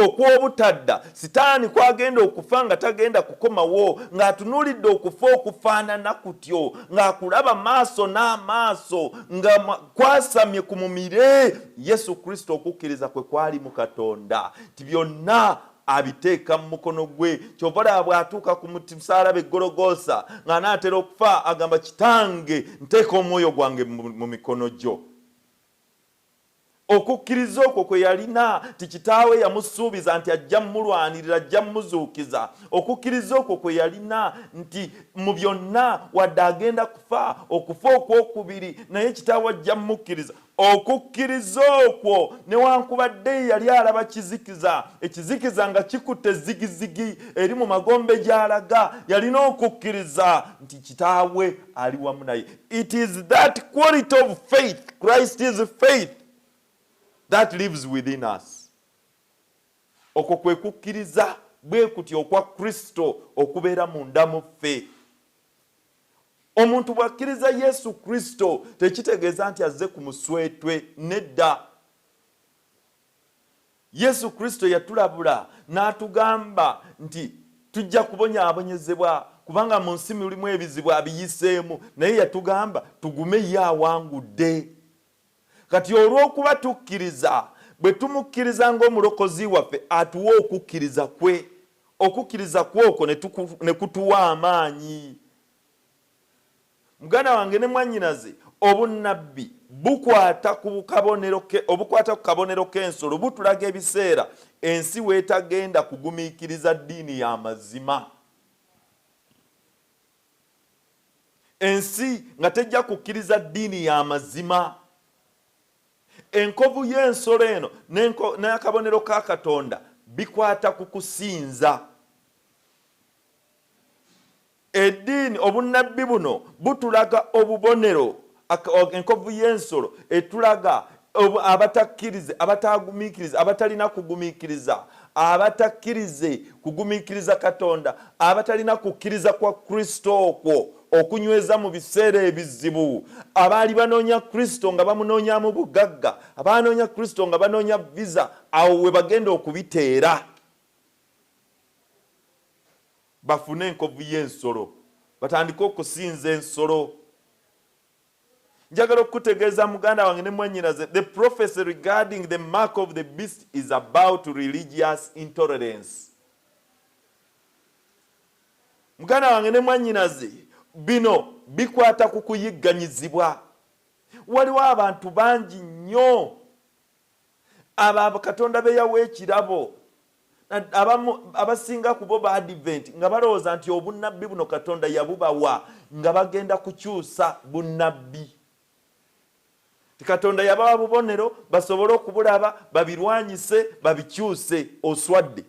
okw'obutadda sitaani kwagenda okufa nga tagenda kukomawo, ng'atunuulidde okufa okufaanana kutyo, ng'akulaba maaso n'amaaso, nga kwasamye ku mumire Yesu Kristo okukkiriza kwe kwali mu Katonda, ti byonna abiteeka mu mukono gwe. Kyova olaba bw'atuuka ku musalaba Gologoosa ng'anaatera okufa agamba, kitange nteeka omwoyo gwange mu mikono gyo. Okukkiriza okwo kwe yalina ti kitaawe yamusuubiza nti ajja mmulwanirira, ajja mmuzuukiza. Okukkiriza okwo kwe yalina nti mu byonna wadde agenda kufa, okufa okwokubiri naye kitaawe ajja mmukkiriza. Okukkiriza okwo newankubadde yali alaba kizikiza, ekizikiza nga kikutte zigizigi eri mu magombe gy'alaga, yalina okukkiriza nti kitaawe ali wamu naye. It is that quality of faith, Christ is faith, that lives within us. Okwo kwe kukkiriza bwe kutyo okwa Kristo okubeera munda mu ffe. Omuntu bw'akkiriza Yesu Kristo tekitegeeza nti azze ku muswetwe, nedda. Yesu Kristo yatulabula n'atugamba nti tujja kubonyaabonyezebwa kubanga mu nsi mulimu ebizibu abiyiseemu, naye yatugamba tugume ye awangudde. Kati olw'okuba tukkiriza, bwe tumukkiriza ng'omulokozi waffe atuwa okukkiriza kwe. Okukkiriza kwokwo ne kutuwa amaanyi. Muganda wange ne mwannyinaze, obunnabbi bukwata ku kabonero k'ensolo, butulaga ebiseera ensi weetagenda kugumiikiriza ddiini y'amazima. Ensi nga tejja kukkiriza ddiini y'amazima. Enkovu y'ensolo eno n'akabonero ka Katonda bikwata ku kusinza. Eddiini, obunnabbi buno butulaga obubonero. Enkovu y'ensolo etulaga abatakkirize, abatagumiikiriza, abatalina kugumiikiriza, abatakkirize kugumiikiriza Katonda, abatalina kukkiriza kwa Kristo okwo okunyweza mu biseera ebizibu, abaali banoonya Kristo nga bamunoonya mu bugagga, abanoonya Kristo nga banoonya visa, awo we bagenda okubiteera bafune enkovu y'ensolo, batandike okusinza ensolo. Njagala okutegeeza muganda wange ne mwannyinaze, the prophecy regarding the mark of the beast is about religious intolerance. Muganda wange ne mwannyinaze, bino bikwata ku kuyigganyizibwa. Waliwo abantu bangi nnyo abo Katonda be yawa ekirabo, abasinga ku bo ba Advent nga balowooza nti obunnabbi buno Katonda yabubawa nga bagenda kukyusa bunnabbi. Katonda yabawa bubonero basobole okubulaba, babirwanyise, babikyuse, oswadde.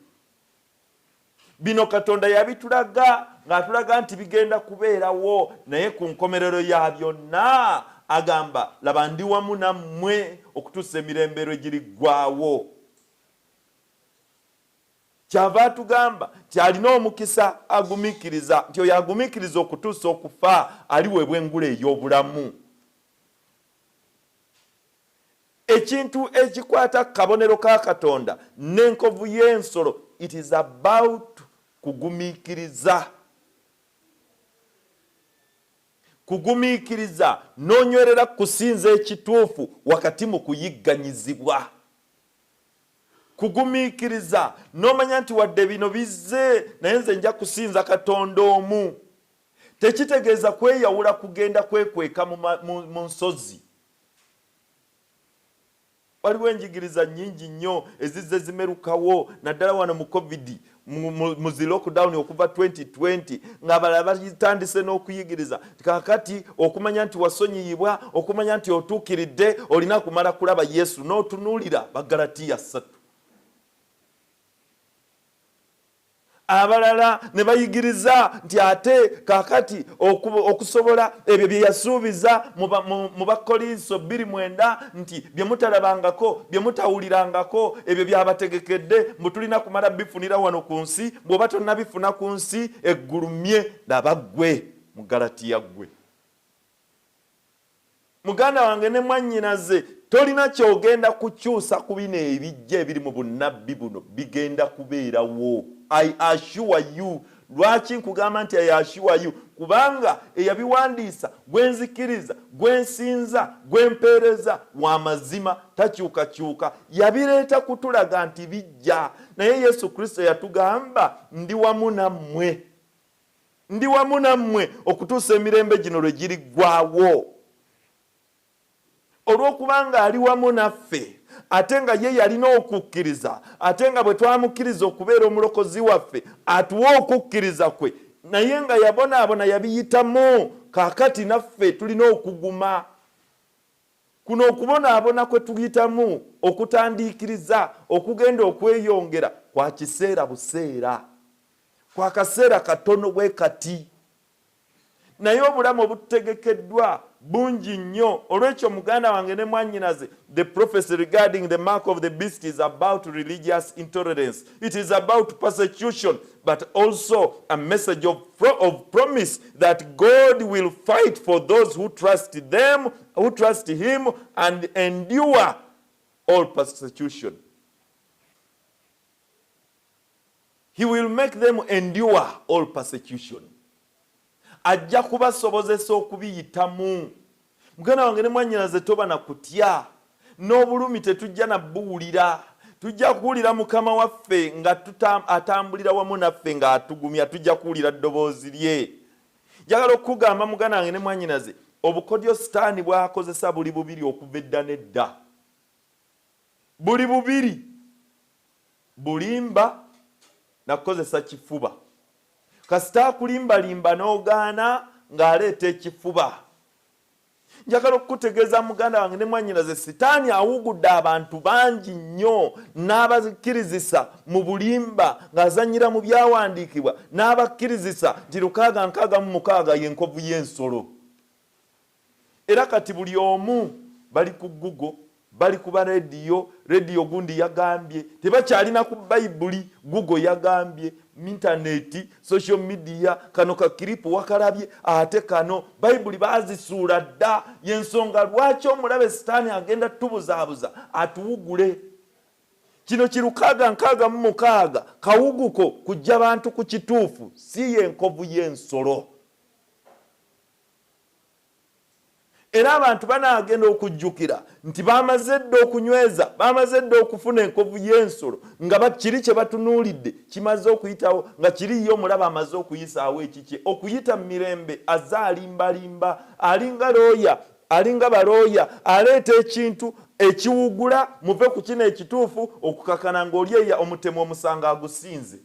Bino Katonda yabitulaga ng'atulaga nti bigenda kubeerawo, naye ku nkomerero ya byonna agamba, laba ndi wamu nammwe okutuusa emirembe lwe giriggwaawo. Kyava atugamba nti alina omukisa agumiikiriza, nti oyo agumiikiriza okutuusa okufa aliweebwa engule ey'obulamu. Ekintu ekikwata kabonero ka Katonda n'enkovu y'ensolo, it is about kugumiikiriza. Kugumiikiriza n'onywerera kusinza ekituufu wakati mu kuyigganyizibwa. Kugumiikiriza n'omanya nti wadde bino bizze naye nze nja kusinza Katonda omu. Tekitegeeza kweyawula kugenda kwekweka mu nsozi. Waliwo enjigiriza nnyingi nnyo ezizze zimerukawo naddala wano mu COVID, mu zi lockdown okuva 2020, ng'abalala batandise n'okuyigiriza kakati okumanya nti wasonyiyibwa, okumanya nti otuukiridde, olina kumala kulaba Yesu n'otunuulira Bagalatiya 3. Abalala ne bayigiriza nti ate kakati okusobola ebyo bye yasuubiza mu Bakolinso 2:9 nti bye mutalabangako, bye mutawulirangako, ebyo byabategekedde mbu tulina kumala bifunira wano ku nsi, bw'oba tonnabifuna ku nsi eggulumye, laba ggwe mu Galatiya ggwe. muganda wange ne mwannyinaze tolina kyogenda kukyusa ku bino ebijja ebiri mu bunnabbi buno, bigenda kubeerawo. I assure you. Lwaki nkugamba nti I assure you? Kubanga eyabiwandiisa gwenzikiriza, gwensinza, gwempeereza wa mazima, takyukakyuka. Yabireeta kutulaga nti bijja. Naye Yesu Kristo yatugamba ndi wamu nammwe. Ndi wamu nammwe okutuusa emirembe gino lwe giriggwaawo. Olw'okubanga ali wamu naffe, ate nga ye yalina okukkiriza, ate nga bwe twamukkiriza okubeera omulokozi waffe, atuwa okukkiriza kwe, naye nga yabonaabona yabiyitamu, kaakati naffe tulina okuguma. Kuno okubonaabona kwe tuyitamu, okutandiikiriza, okugenda okweyongera, kwa kiseera buseera, kwa kaseera katono bwe kati. Naye obulamu obutegekeddwa bungi nnyo. Olw'ekyo muganda wange ne mwannyinaze, the prophecy regarding the mark of the beast is about religious intolerance. It is about persecution, but also a message of promise that God will fight for those who trust them, who trust him, and endure all persecution. He will make them endure all persecution. Ajja kubasobozesa okubiyitamu. Muganda wange ne mwannyinaze toba na kutya, n'obulumi tetujja na buwulira. Tujja kuwulira Mukama waffe nga atambulira wamu naffe nga atugumya, tujja kuwulira ddoboozi lye. Njagala okugamba muganda wange ne mwannyinaze, obukodyo Sitaani bw'akozesa buli bubiri okuva edda n'edda. Buli bubiri. Bulimba na kukozesa kifuba. Kasita akulimbalimba n'ogaana ng'aleeta ekifuba. Njagala okukutegeeza muganda wange ne mwannyinaze, Sitaani awugudde abantu bangi nnyo, n'abakkirizisa mu bulimba ng'azannyira mu byawandiikibwa, n'abakkirizisa nti 666 y'enkovu y'ensolo. Era kati buli omu bali ku Google, bali kuba rediyo gundi yagambye, tebakyalina ku Bayibuli, Google yagambye, intaneti, social media, kano kakiripu wakalabye, ate kano Bayibuli bazisuula dda. Yensonga lwaki omulabe Sitaani agenda tubuzaabuza atuwugule. Kino 666 kawuguko kujja bantu ku kituufu, si y'enkovu y'ensolo. Era abantu banaagenda okujjukira nti bamaze dda okunyweza, bamaze dda okufuna enkovu y'ensolo, nga kiri kye batunuulidde kimaze okuyitawo, nga kiriyo omulaba amaze okuyisaawo ekikye, okuyita mu mirembe azze alimbalimba, alinga balooya, aleeta ekintu ekiwugula, muve ku kino ekituufu, okukakana ng'oli omutemu omusanga agusinze.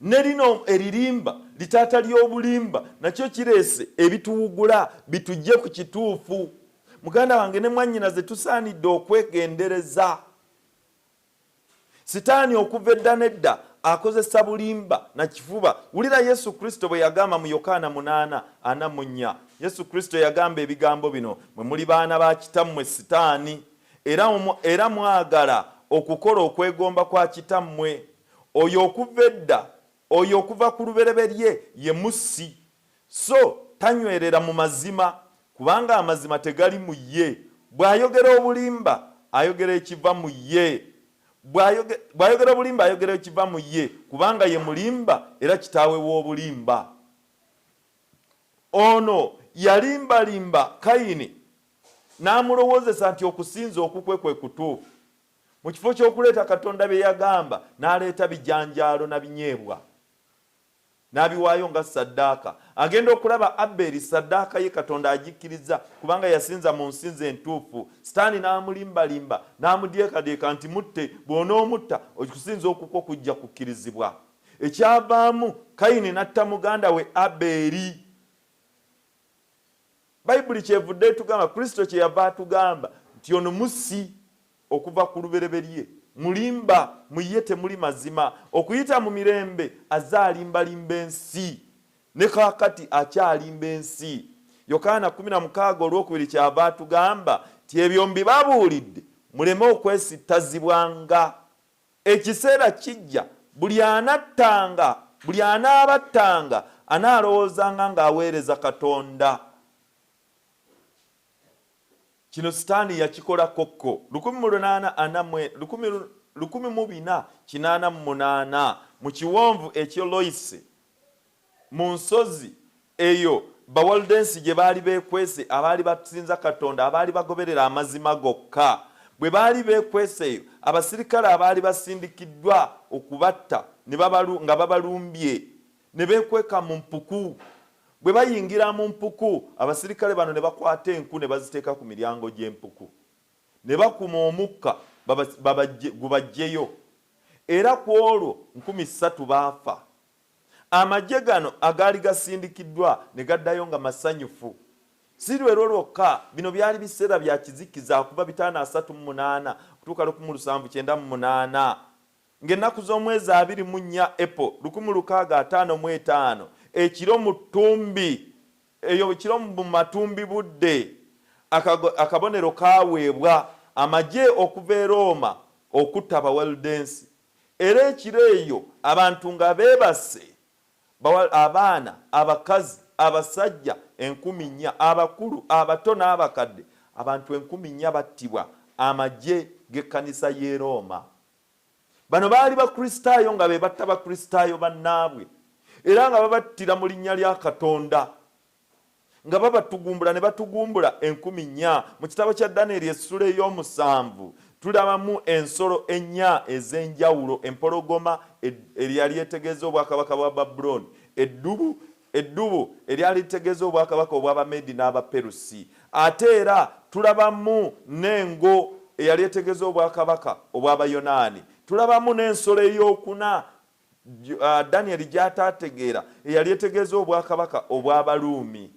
Ne lino eririmba litaata ly'obulimba nakyo kireese ebituwugula bitujje ku kituufu. Muganda wange ne mwannyinaze tusaanidde okwegendereza. Sitaani okuva edda n'edda akozesa bulimba na kifuba. Wulira Yesu Kristo bwe yagamba mu Yokaana 8:44. Yesu Kristo yagamba ebigambo bino, mwe muli baana ba kitammwe Sitaani, era mwagala okukola okwegomba kwa kitammwe. Oyo okuva edda, oyo okuva ku lubereberye ye mussi, so tanywerera mu mazima, kubanga amazima tegali mu ye. Bw'ayogera obulimba ayogera ekiva mu ye. Bw'ayogera obulimba ayogera ekiva mu ye, kubanga ye mulimba era kitaawe w'obulimba. Ono yalimbalimba Kayini n'amulowoozesa nti okusinza okukwe kwe kutuufu. Mu kifo ky'okuleeta Katonda bye yagamba, n'aleeta bijanjaalo na binyeebwa, n'abiwaayo nga saddaaka. Agenda okulaba Aberi saddaaka ye Katonda agikkiriza, kubanga yasinza mu nsinzo entuufu. Sitaani n'amulimbalimba, n'amudyekadyeka nti mutte, bw'onoomutta okusinza okukwo kujja kukkirizibwa. Ekyavaamu Kayini n'atta muganda we Aberi. Bayibuli kyevudde etugamba, Kristo kyeyava atugamba nti ono mussi okuva ku lubereberye, mulimba mu ye temuli mazima. Okuyita mu mirembe azze alimbalimba ensi, ne kaakati akyalimba ensi. Yokaana 16:2 kyava atugamba nti ebyo mbibabuulidde muleme okwesittazibwanga. Ekiseera kijja buli anaabattanga anaalowoozanga ng'aweereza Katonda. kino sitaani yakikola kokko 1488 mu kiwonvu ekyo Loise mu nsozi eyo bawaldensi gye baali beekwese abaali basinza Katonda abaali bagoberera amazima gokka bwe baali beekweseeyo abasirikale abaali basindikiddwa okubatta nga babalumbye ne beekweka mu mpuku. Bwe bayingira mu mpuku abasirikale bano ne bakwata enku ne baziteeka ku miryango gy'empuku ne bakuma omukka gubajjeyo era ku olwo 3,000 baafa. Amagye gano agaali gasindikiddwa ne gaddayo nga masanyufu. Si lwero lwokka, bino byali biseera bya kizikiza kuva 538 kutuuka 1798 ng'ennaku z'omwezi 24 April 1655 ekiro mu ttumbi eyo ekiro mu matumbi budde akabonero kaweebwa amagye okuva e Roma okutta Abawaldensi. Era ekiro eyo abantu nga beebase, abaana, abakazi, abasajja 4,000, abakulu, abato n'abakadde, abantu 4,000 battibwa amagye g'ekkanisa y'e Roma. Bano baali bakristaayo nga be batta bakristaayo bannaabwe era nga babattira mu linnya lya Katonda nga babatugumbula ne batugumbula 4,000. Mu kitabo kya Danyeri essula ey'omusanvu tulabamu ensolo 4 ez'enjawulo: empologoma eryali etegeeza obwakabaka bwa Babuloni, eddubu eryali litegeeza obwakabaka obw'Abamedi n'Abaperusi, ate era tulabamu n'engo eyali etegeeza obwakabaka obw'Abayonaani, tulabamu n'ensolo ey'okuna Danyeri gy'ataategeera eyali etegeeza obwakabaka obw'Abaruumi.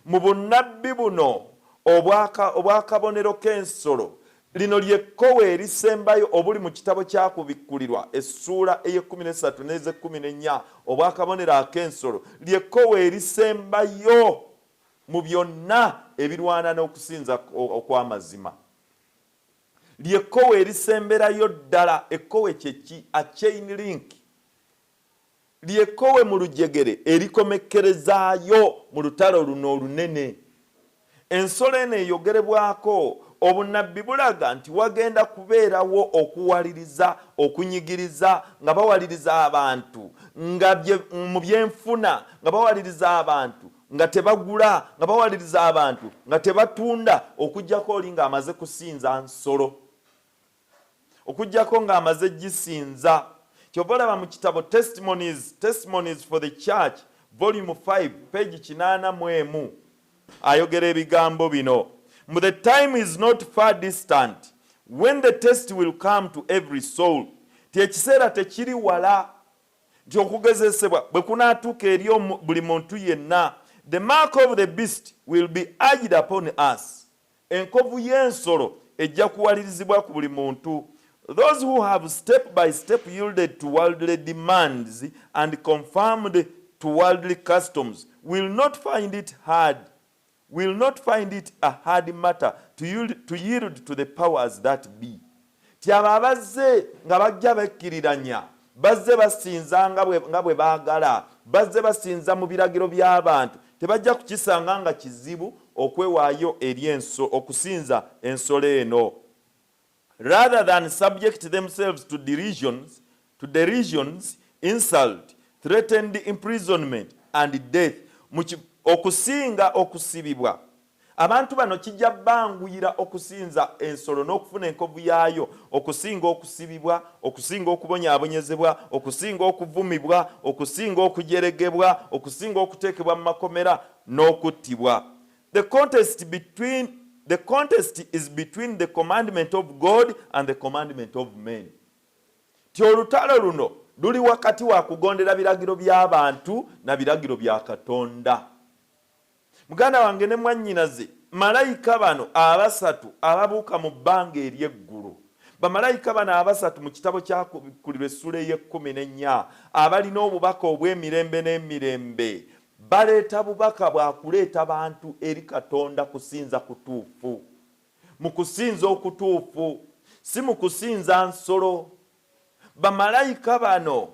Mu bunnabbi buno obwakabonero k'ensolo lino lyekkowe erisembayo obuli mu kitabo kyakubikkulirwa essuula ey'13 n'ez'14 obwakabonero ak'ensolo lyekkowe erisembayo mu byonna ebirwana n'okusinza okw'amazima. Lyekkowe erisemberayo ddala. Ekkowe kyeki? A chain link. Lyekkowe mu lujegere erikomekkerezaayo mu lutalo luno olunene. Ensolo eno eyogerebwako obunnabbi bulaga nti wagenda kubeerawo okuwaliriza, okunyigiriza, nga bawaliriza abantu nga mu byenfuna, nga bawaliriza abantu nga tebagula, nga bawaliriza abantu nga tebatunda, okujjako oli ng'amaze kusinza nsolo, okujjako ng'amaze gisinza. Kyova olaba mu kitabo Testimonies for the Church volume 5 page 81 ayogera ebigambo bino: "The time is not far distant when the test will come to every soul." Ti ekiseera tekiri wala nti okugezesebwa bwe kunaatuuka eri buli muntu yenna. "The mark of the beast will be urged upon us." Enkovu y'ensolo ejja kuwalirizibwa ku buli muntu. "Those who have step by step yielded to worldly demands and conformed to worldly customs will not find it a hard matter to yield to the powers that be." Ti abo abazze nga bajja bekkiriranya, bazze basinza nga bwe baagala, bazze basinza mu biragiro by'abantu, tebajja kukisanga nga kizibu okwewaayo eri okusinza ensolo eno. Rather than subject themselves to derisions, insult, threatened imprisonment and death, okusinga okusibibwa. Abantu bano kijja banguyira okusinza ensolo n'okufuna enkovu yaayo, okusinga okusibibwa, okusinga okubonyaabonyezebwa, okusinga okuvumibwa, okusinga okujeregebwa, okusinga okuteekebwa mu makomera n'okuttibwa. The contest is between the commandment of God and the commandment of men. Ti olutalo luno luli wakati wa kugondera biragiro by'abantu na biragiro bya Katonda. Muganda wange ne mwannyinaze, malayika bano abasatu ababuuka mu bbanga ery'eggulu, bamalayika bano abasatu mu kitabo kyakubikkulirwa essula ey'e14 abalina obubaka obw'emirembe n'emirembe, baleeta bubaka bwa kuleeta bantu eri Katonda kusinza kutuufu. Mu kusinza okutuufu, si mu kusinza nsolo. Bamalayika bano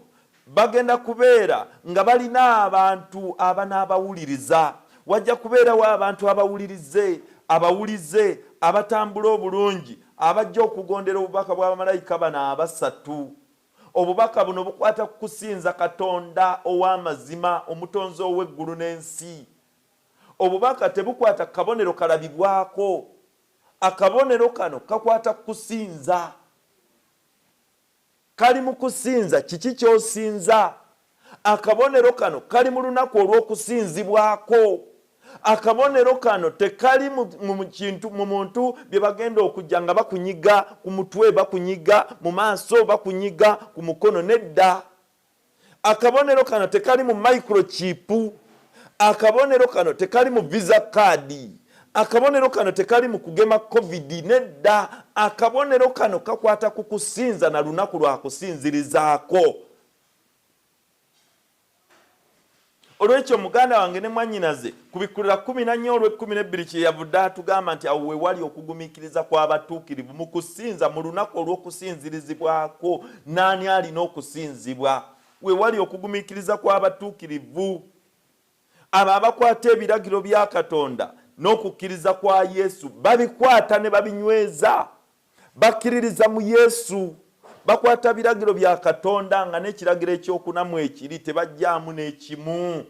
bagenda kubeera nga balina abantu abanaabawuliriza. Wajja kubeerawo abantu abawulirize, abawulize, abatambula obulungi, abajja okugondera obubaka bw'abamalayika bano abasatu. Obubaka buno bukwata ku kusinza Katonda ow'amazima, omutonzi ow'eggulu n'ensi. Obubaka tebukwata ku kabonero kalabibwako. Akabonero kano kakwata ku kusinza. Kali mu kusinza, kiki ky'osinza? Akabonero kano kali mu lunaku olw'okusinzibwako. Akabonero kano tekali mu muntu bye bagenda okujja nga bakunyiga ku mutwe, bakunyiga mu maaso, bakunyiga ku mukono, nedda. Akabonero kano tekali mu microchip. Akabonero kano tekali mu visa card. Akabonero kano tekali mu kugema covid, nedda. Akabonero kano kakwata ku kusinza na lunaku lwa kusinzirizaako. Olwekyo muganda wange ne mwannyinaze kubikulira 14:12 kye yavudde atugamba nti awo we wali okugumiikiriza kw'abatuukirivu mu kusinza mu lunaku olw'okusinzirizibwako. Naani alina okusinzibwa? We wali okugumiikiriza kw'abatuukirivu, abo abakwata ebiragiro bya Katonda n'okukkiriza kwa Yesu, babikwata ne babinyweza, bakkiririza mu Yesu, bakwata biragiro bya Katonda nga n'ekiragiro ekyokunamu ekiri tebajjaamu n'ekimu,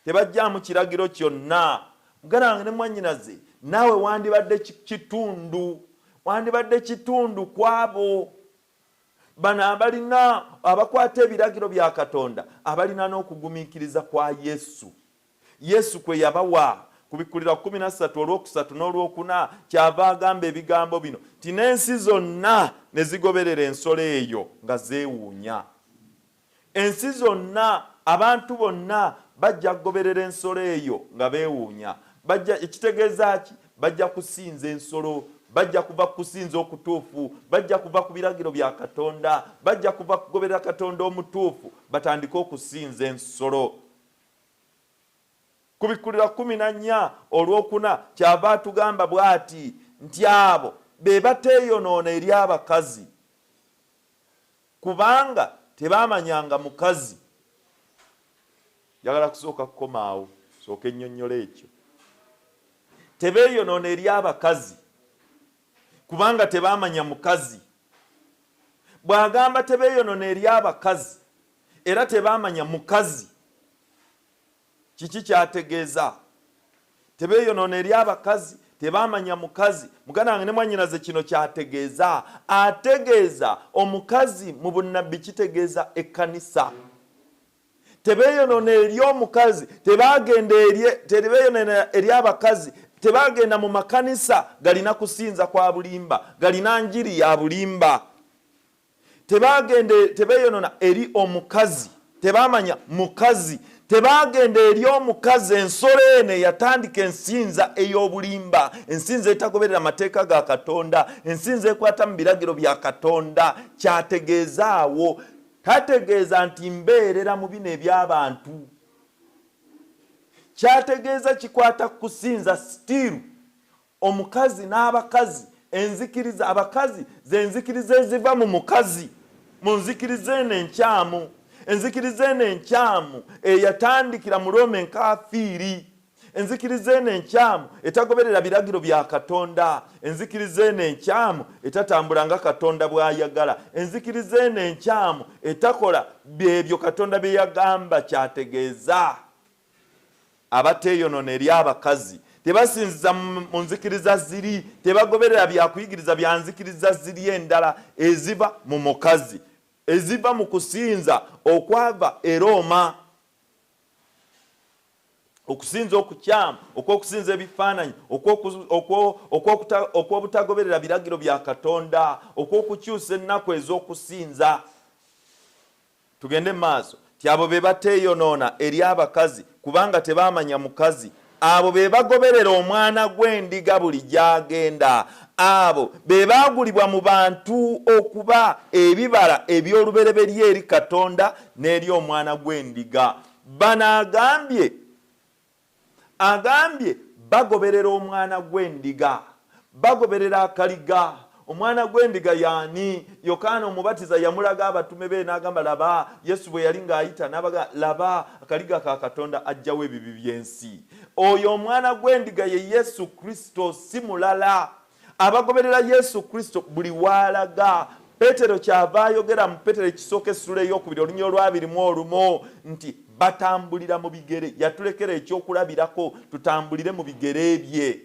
tebajjaamu kiragiro kyonna. Muganda wange ne mwannyinaze, naawe wandibadde kitundu kwabo bano abalina, abakwata ebiragiro bya Katonda, abalina n'okugumiikiriza kwa Yesu. Yesu kwe yabawa kubikulira 13:3 n'olwokuna kyava agamba ebigambo bino ti n'ensi zonna ne zigoberera ensolo eyo nga zeewuunya. Ensi zonna, abantu bonna bajja kugoberera ensolo eyo nga beewuunya. Ekitegeeza ki? Bajja kusinza ensolo, bajja kuva ku kusinza okutuufu, bajja kuva ku biragiro bya Katonda, bajja kuva kugoberera Katonda omutuufu, batandike okusinza ensolo. Kubikulira 14:4 kyava atugamba bw'ati nti abo be bateeyonoona eri abakazi, kubanga tebaamanyanga mukazi. Njagala kusooka kukomaawo, sooka ennyonnyola ekyo. Tebeeyonoona eri abakazi kubanga tebaamanya mukazi. Bw'agamba tebeeyonoona eri abakazi era tebaamanya mukazi, kiki kyategeeza? Tebeeyonoona eri abakazi, tebaamanya mukazi. Muganda wange ne mwannyinaze kino kyategeeza. Ategeeza omukazi mu bunnabbi kitegeeza ekkanisa. Tebeeyonoona eri omukazi, tebeeyonoona eri abakazi, tebaagenda mu makanisa galina kusinza kwa bulimba, galina njiri ya bulimba. Tebeeyonoona eri omukazi, tebaamanya mukazi. Tebaagenda eri omukazi, ensolo eno yatandika ensinza ey'obulimba, ensinza etagoberera amateeka ga Katonda, ensinza ekwata mu biragiro bya Katonda. Kyategeeza awo, tategeeza nti mbeerera mu bino eby'abantu. Kyategeeza kikwata ku kusinza still omukazi n'abakazi, enzikiriza. Abakazi z'enzikiriza eziva mu mukazi, mu nzikiriza eno enkyamu. Enzikiriza eno enkyamu eyatandikira mu Roma enkafiiri. Enzikiriza eno enkyamu etagoberera biragiro bya Katonda. Enzikiriza eno enkyamu etatambula nga Katonda bw'ayagala. Enzikiriza eno enkyamu etakola byebyo Katonda bye yagamba. Kyategeeza abateeyonoona eri abakazi, tebasinziza mu nzikiriza ziri, tebagoberera byakuyigiriza bya nzikiriza ziri endala eziva mu mukazi, eziva mu kusinza okwava e Roma, okusinza okukyamu, okw'okusinza ebifaananyi, okw'obutagoberera biragiro bya Katonda, okw'okukyusa ennaku ez'okusinza. Tugende maaso ti abo be bateeyonoona eri abakazi kubanga tebaamanya mukazi. Abo be bagoberera omwana gw'endiga buli gy'agenda. Abo be baagulibwa mu bantu okuba ebibala eby'olubereberye eri Katonda n'eri omwana gw'endiga. Bano agambye bagoberera omwana gw'endiga, bagoberera akaliga, omwana gw'endiga yaani? Yokaana omubatiza yamulaga abatume be n'agamba laba Yesu bwe yali ng'ayita n'abaga laba akaliga ka Katonda ajjawo ebibi by'ensi. Oyo omwana gw'endiga ye Yesu Kristo, si mulala. Abagoberera Yesu Kristo buli walaga. Petero kyava ayogera mu Petero ekisooka essula ey'okubiri olunya olwabirimu olumo nti batambulira mu bigere. Yatulekera ekyokulabirako tutambulire mu bigere bye.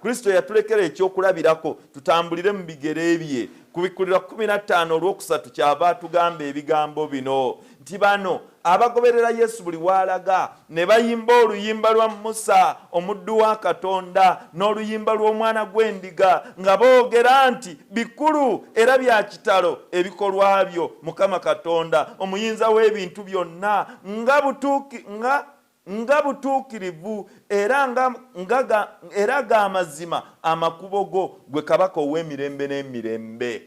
Kristo yatulekera ekyokulabirako tutambulire mu bigere bye. Ku Bikulirwa 15:3 kyava atugamba ebigambo bino nti bano abagoberera Yesu buli walaga ne bayimba oluyimba lwa Musa omuddu wa Katonda n'oluyimba lw'omwana gw'endiga nga boogera nti bikulu era bya kitalo ebikolwa byo Mukama Katonda omuyinza w'ebintu byonna nga butuukirivu era ga mazima amakubo go gwe kabaka ow'emirembe n'emirembe.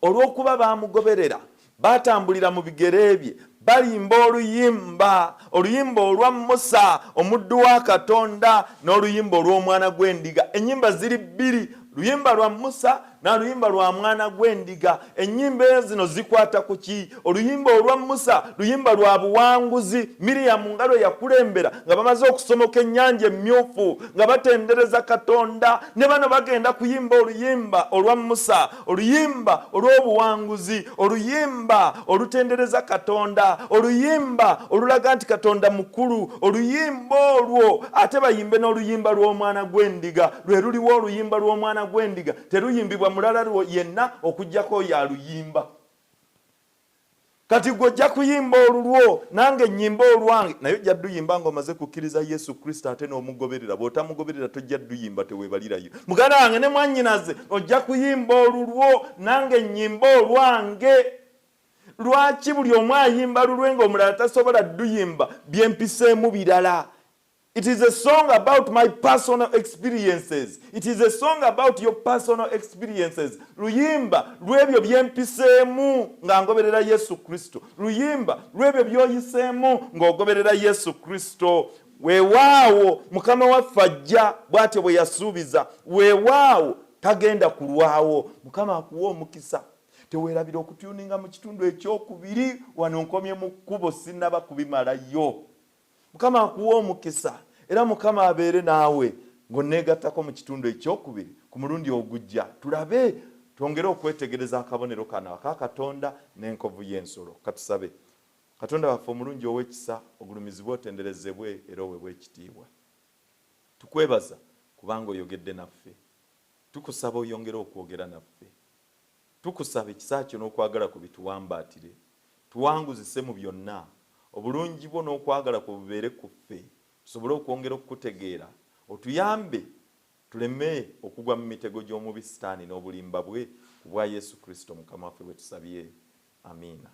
Olw'okuba bamugoberera batambulira mu bigere bye balimba oluyimba olwa Musa omuddu wa Katonda n'oluyimba olw'omwana gw'endiga. Ennyimba ziri bbiri, luyimba lwa Musa n'oluyimba lwa mwana gw'endiga. Ennyimba zino zikwata ku ki? Oluyimba olwa Musa luyimba lwa buwanguzi. Miriyamu nga lwe yakulembera nga bamaze okusomoka ennyanja emmyufu nga batendereza Katonda, ne bano bagenda kuyimba oluyimba olwa Musa, oluyimba olw'obuwanguzi, oluyimba olutendereza Katonda, oluyimba olulaga nti Katonda mukulu. Oluyimba olwo ate bayimbe n'oluyimba lw'omwana gw'endiga, lwe luliwo oluyimba lw'omwana gw'endiga teruyimbibwa mulala yenna okujjako oyo aluyimba. Kati gw'ojja kuyimba olulwo nange nnyimba olwange, naye ojja dduyimba ng'omaze kukkiriza Yesu Kristo ate n'omugoberera. Bw'otamugoberera tojja dduyimba, teweebalirayo. Muganda wange ne mwannyinaze ojja kuyimba olulwo nange nnyimba olwange. Lwaki buli omu ayimba lulwe ng'omulala tasobola dduyimba byempiseemu birala? It is a song about my personal experiences. It is a song about your personal experiences. Luyimba lwebyo byempiseemu nga ngoberera Yesu Kristo. Luyimba lwebyo byoyiseemu ng'ogoberera Yesu Kristo. Weewaawo Mukama waffe ajja bw'atyo bwe yasuubiza. Weewaawo tagenda kulwawo. Mukama akuwa omukisa. Teweerabira okutuuninga mu kitundu ekyokubiri wano nkomye mu kkubo sinnaba kubimalayo. Mukama akuwa omukisa era Mukama abeere naawe ng'onneegattako mu kitundu ekyokubiri ku mulundi ogujja. Tulabe twongere okwetegereza akabonero kano aka Katonda n'enkovu y'ensolo. Katusabe. Katonda waffe omulungi ow'ekisa ogulumizibwe otenderezebwe era oweebwe ekitiibwa. Tukwebaza kubanga oyogedde naffe. Tukusaba oyongere okwogera naffe. Tukusaba ekisa kyo n'okwagala ku bituwambaatire. Tuwanguzise mu byonna. Obulungi bwo n'okwagala ku bubeere ku ffe. Tusobole okwongera okukutegeera. Otuyambe tuleme okugwa mu mitego gy'omubi Sitaani n'obulimba bwe ku bwa Yesu Kristo Mukama waffe bwe tusabye. Amiina.